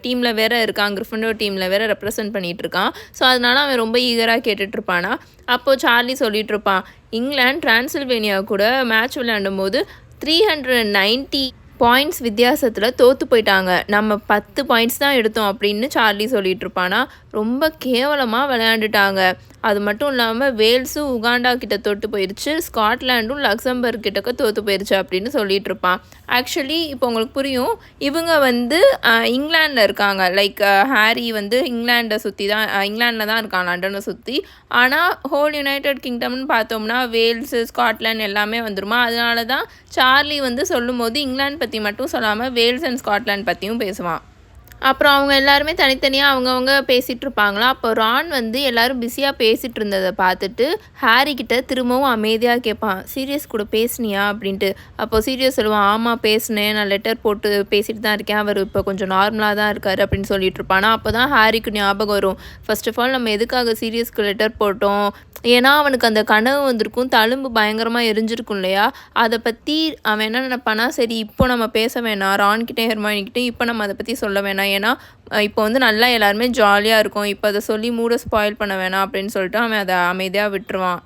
டீமில் வேற இருக்கான், கிரிஃபண்டோர் டீமில் வேற ரெப்ரசன்ட் பண்ணிகிட்டு இருக்கான். ஸோ அதனால அவன் ரொம்ப ஈகராக கேட்டுட்ருப்பானா. அப்போது சார்லி சொல்லிட்டு இருப்பான், இங்கிலாந்து டிரான்சில்வேனியா கூட மேட்ச் விளையாடும் போது 390 பாயிண்ட்ஸ் வித்தியாசத்தில் தோற்று போயிட்டாங்க, நம்ம 10 பாயிண்ட்ஸ் தான் எடுத்தோம் அப்படின்னு சார்லி சொல்லிட்டு இருப்பானா. ரொம்ப கேவலமாக விளையாண்டுட்டாங்க. அது மட்டும் இல்லாமல் வேல்ஸும் உகாண்டா கிட்ட தோற்று போயிடுச்சு, ஸ்காட்லாண்டும் லக்சம்பர்க் கிட்டக்க தோற்று போயிடுச்சு அப்படின்னு சொல்லிட்டு இருப்பான். ஆக்சுவலி இப்போ உங்களுக்கு புரியும், இவங்க வந்து இங்கிலாண்டில் இருக்காங்க. லைக் ஹாரி வந்து இங்கிலாண்டில் தான் இருக்கான், லண்டனை சுற்றி. ஆனால் ஹோல் யுனைடெட் கிங்டம்னு பார்த்தோம்னா வேல்ஸு, ஸ்காட்லாண்ட் எல்லாமே வந்துருமா. அதனால தான் சார்லி வந்து சொல்லும் போது இங்கிலாந்து பற்றி மட்டும் சொல்லாமல் வேல்ஸ் அண்ட் ஸ்காட்லாண்ட் பற்றியும் பேசுவான். அப்புறம் அவங்க எல்லாருமே தனித்தனியாக அவங்கவுங்க பேசிகிட்டு இருப்பாங்களா. அப்போ ரான் வந்து எல்லோரும் பிஸியாக பேசிகிட்டு இருந்ததை பார்த்துட்டு ஹாரி கிட்ட திரும்பவும் அமைதியாக கேட்பான், சீரியஸ் கூட பேசுனியா அப்படின்ட்டு. அப்போ சீரியஸ் சொல்லுவான், ஆமாம் பேசினேன், நான் லெட்டர் போட்டு பேசிகிட்டு தான் இருக்கேன், அவர் இப்போ கொஞ்சம் நார்மலாக தான் இருக்கார் அப்படின்னு சொல்லிட்டு இருப்பானா. அப்போ தான் ஹாரிக்கு ஞாபகம் வரும், ஃபர்ஸ்ட் ஆஃப் ஆல் நம்ம எதுக்காக சீரியஸ்க்கு லெட்டர் போட்டோம், ஏன்னா அவனுக்கு அந்த கனவு வந்திருக்கும், தழும்பு பயங்கரமாக எரிஞ்சிருக்கும் இல்லையா. அதை பற்றி அவன் என்ன நினைப்பானா, சரி இப்போ நம்ம பேச வேணாம், ரான்கிட்டே ஹெர்மாயினிக்கிட்டே இப்போ நம்ம அதை பற்றி சொல்ல வேணாம், ஏன்னா இப்போ வந்து நல்லா எல்லாருமே ஜாலியாக இருக்கும், இப்போ அதை சொல்லி மூட ஸ்பாயில் பண்ண வேணாம் அப்படின்னு சொல்லிட்டு அவன் அதை அமைதியாக விட்டுருவான்.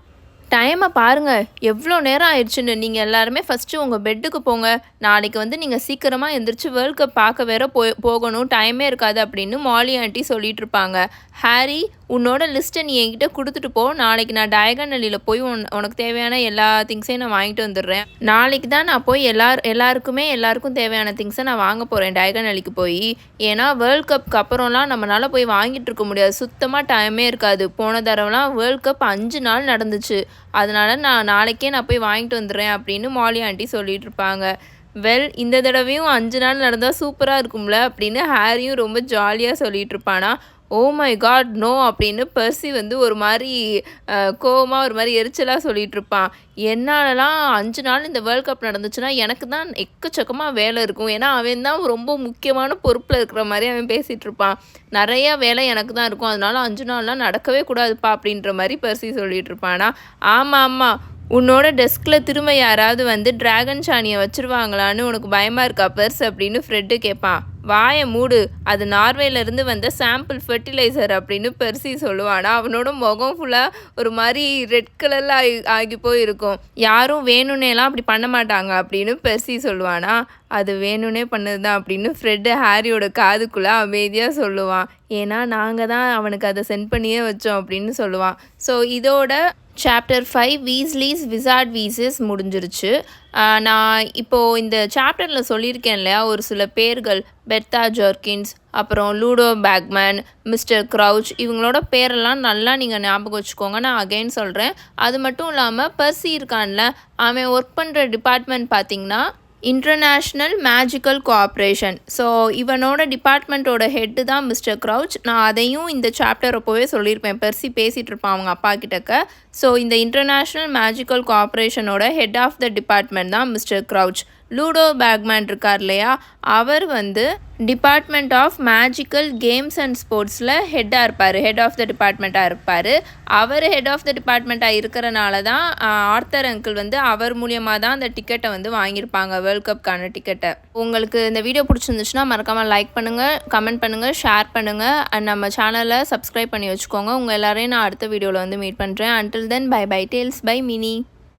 டைமை பாருங்கள் எவ்வளோ நேரம் ஆயிடுச்சுன்னு, நீங்கள் எல்லாருமே ஃபஸ்ட்டு உங்கள் பெட்டுக்கு போங்க, நாளைக்கு வந்து நீங்கள் சீக்கிரமாக எந்திரிச்சு வேர்ல்ட் கப் பார்க்க வேற போகணும், டைமே இருக்காது அப்படின்னு மாலி ஆண்டி சொல்லிட்டு இருப்பாங்க. ஹாரி, உன்னோட லிஸ்ட்டை நீ என்கிட்ட கொடுத்துட்டு போ, நாளைக்கு நான் டயகன் அலியில் போய் உனக்கு தேவையான எல்லா திங்ஸையும் நான் வாங்கிட்டு வந்துடுறேன். நாளைக்கு தான் நான் போய் எல்லாருக்கும் தேவையான திங்ஸை நான் வாங்க போகிறேன் டயகன் அலிக்கு போய். ஏன்னா வேர்ல்ட் கப்க்கு அப்புறம்லாம் நம்மளால் போய் வாங்கிட்டு இருக்க முடியாது, சுத்தமாக டைமே இருக்காது. போன தடவைலாம் வேர்ல்ட் கப் 5 நாள் நடந்துச்சு, அதனால நாளைக்கே நான் போய் வாங்கிட்டு வந்துடுறேன் அப்படின்னு மாலி ஆண்டி சொல்லிட்டு இருப்பாங்க. இந்த தடவையும் 5 நாள் நடந்தால் சூப்பராக இருக்கும்ல அப்படின்னு ஹாரியும் ரொம்ப ஜாலியாக சொல்லிட்டு இருப்பானா. ஓ மை காட் நோ அப்படின்னு பெர்சி வந்து ஒரு மாதிரி கோவமாக ஒரு மாதிரி எரிச்சலாக சொல்லிட்டு இருப்பான். என்னாலலாம் 5 நாள் இந்த வேர்ல்ட் கப் நடந்துச்சுன்னா எனக்கு தான் எக்கச்சக்கமாக வேலை இருக்கும். ஏன்னா அவன் தான் ரொம்ப முக்கியமான பொறுப்பில் இருக்கிற மாதிரி அவன் பேசிகிட்டு இருப்பான். நிறையா வேலை எனக்கு தான் இருக்கும், அதனால 5 நாள்லாம் நடக்கவே கூடாதுப்பா அப்படின்ற மாதிரி பெர்சி சொல்லிட்டு இருப்பானா. ஆமாம் ஆமாம், உன்னோட டெஸ்கில் திரும்ப யாராவது வந்து டிராகன் சாணியை வச்சுருவாங்களான்னு உனக்கு பயமாக இருக்கா பெர்ஸ் அப்படின்னு ஃப்ரெட்டு கேட்பான். வாயை மூடு, அது நார்வேலேருந்து வந்த சாம்பிள் ஃபெர்டிலைசர் அப்படின்னு பெர்சி சொல்லுவானா. அவனோட முகம் ஃபுல்லாக ஒரு மாதிரி ரெட் கலரில் ஆகி போயிருக்கும். யாரும் வேணும்னேலாம் அப்படி பண்ண மாட்டாங்க அப்படின்னு பெர்சி சொல்லுவானா. அது வேணும்னே பண்ணது தான் அப்படின்னு ஃப்ரெட்டு ஹாரியோட காதுக்குள்ளே அமைதியாக சொல்லுவான். ஏன்னா நாங்கள் தான் அவனுக்கு அதை சென்ட் பண்ணியே வச்சோம் அப்படின்னு சொல்லுவான். ஸோ இதோட சாப்டர் 5 வீஸ்லீஸ் விசார்ட் வீசஸ் முடிஞ்சிருச்சு. நான் இப்போது இந்த சாப்டரில் சொல்லியிருக்கேன் இல்லையா, ஒரு சில பேர்கள் பெர்த்தா ஜெர்கின்ஸ், அப்புறம் லூடோ பேக்மேன், மிஸ்டர் க்ரௌச், இவங்களோட பேரெல்லாம் நல்லா நீங்கள் ஞாபகம் வச்சுக்கோங்க. நான் அகைன் சொல்கிறேன். அது மட்டும் இல்லாமல் பெர்சி இருக்கான்ல, அவன் ஒர்க் பண்ணுற டிபார்ட்மெண்ட் பார்த்திங்கன்னா இன்டர்நேஷ்னல் மேஜிக்கல் கோஆப்ரேஷன். ஸோ இவனோட டிபார்ட்மெண்ட்டோட ஹெட்டு தான் மிஸ்டர் க்ரௌச். நான் அதையும் இந்த சாப்டர் அப்போவே சொல்லியிருப்பேன். பெர்சி பேசிகிட்டு இருப்பான் அவங்க அப்பா கிட்டக்க. ஸோ இந்த இன்டர்நேஷ்னல் மேஜிக்கல் கோஆப்ரேஷனோட ஹெட் ஆஃப் த டிபார்ட்மெண்ட் தான் மிஸ்டர் க்ரௌச். லூடோ பேக்மேன் இருக்கார் இல்லையா, அவர் வந்து department of magical games and ஸ்போர்ட்ஸில் ஹெட்டாக இருப்பார், ஹெட் ஆஃப் த டிபார்ட்மெண்ட்டாக இருப்பார். அவர் ஹெட் ஆஃப் த டிபார்ட்மெண்ட்டாக இருக்கிறனால தான் ஆர்த்தர் அங்கிள் வந்து அவர் மூலியமாக தான் அந்த டிக்கெட்டை வந்து வாங்கியிருப்பாங்க, வேர்ல்ட் கப்க்கான டிக்கெட்டை. உங்களுக்கு இந்த வீடியோ பிடிச்சிருந்துச்சுன்னா மறக்காமல் லைக் பண்ணுங்கள், கமெண்ட் பண்ணுங்கள், ஷேர் பண்ணுங்கள் அண்ட் நம்ம சேனலை சப்ஸ்கிரைப் பண்ணி வச்சுக்கோங்க. உங்கள் எல்லாரையும் நான் அடுத்த வீடியோவில் வந்து மீட் பண்ணுறேன். Until then bye bye tales by mini.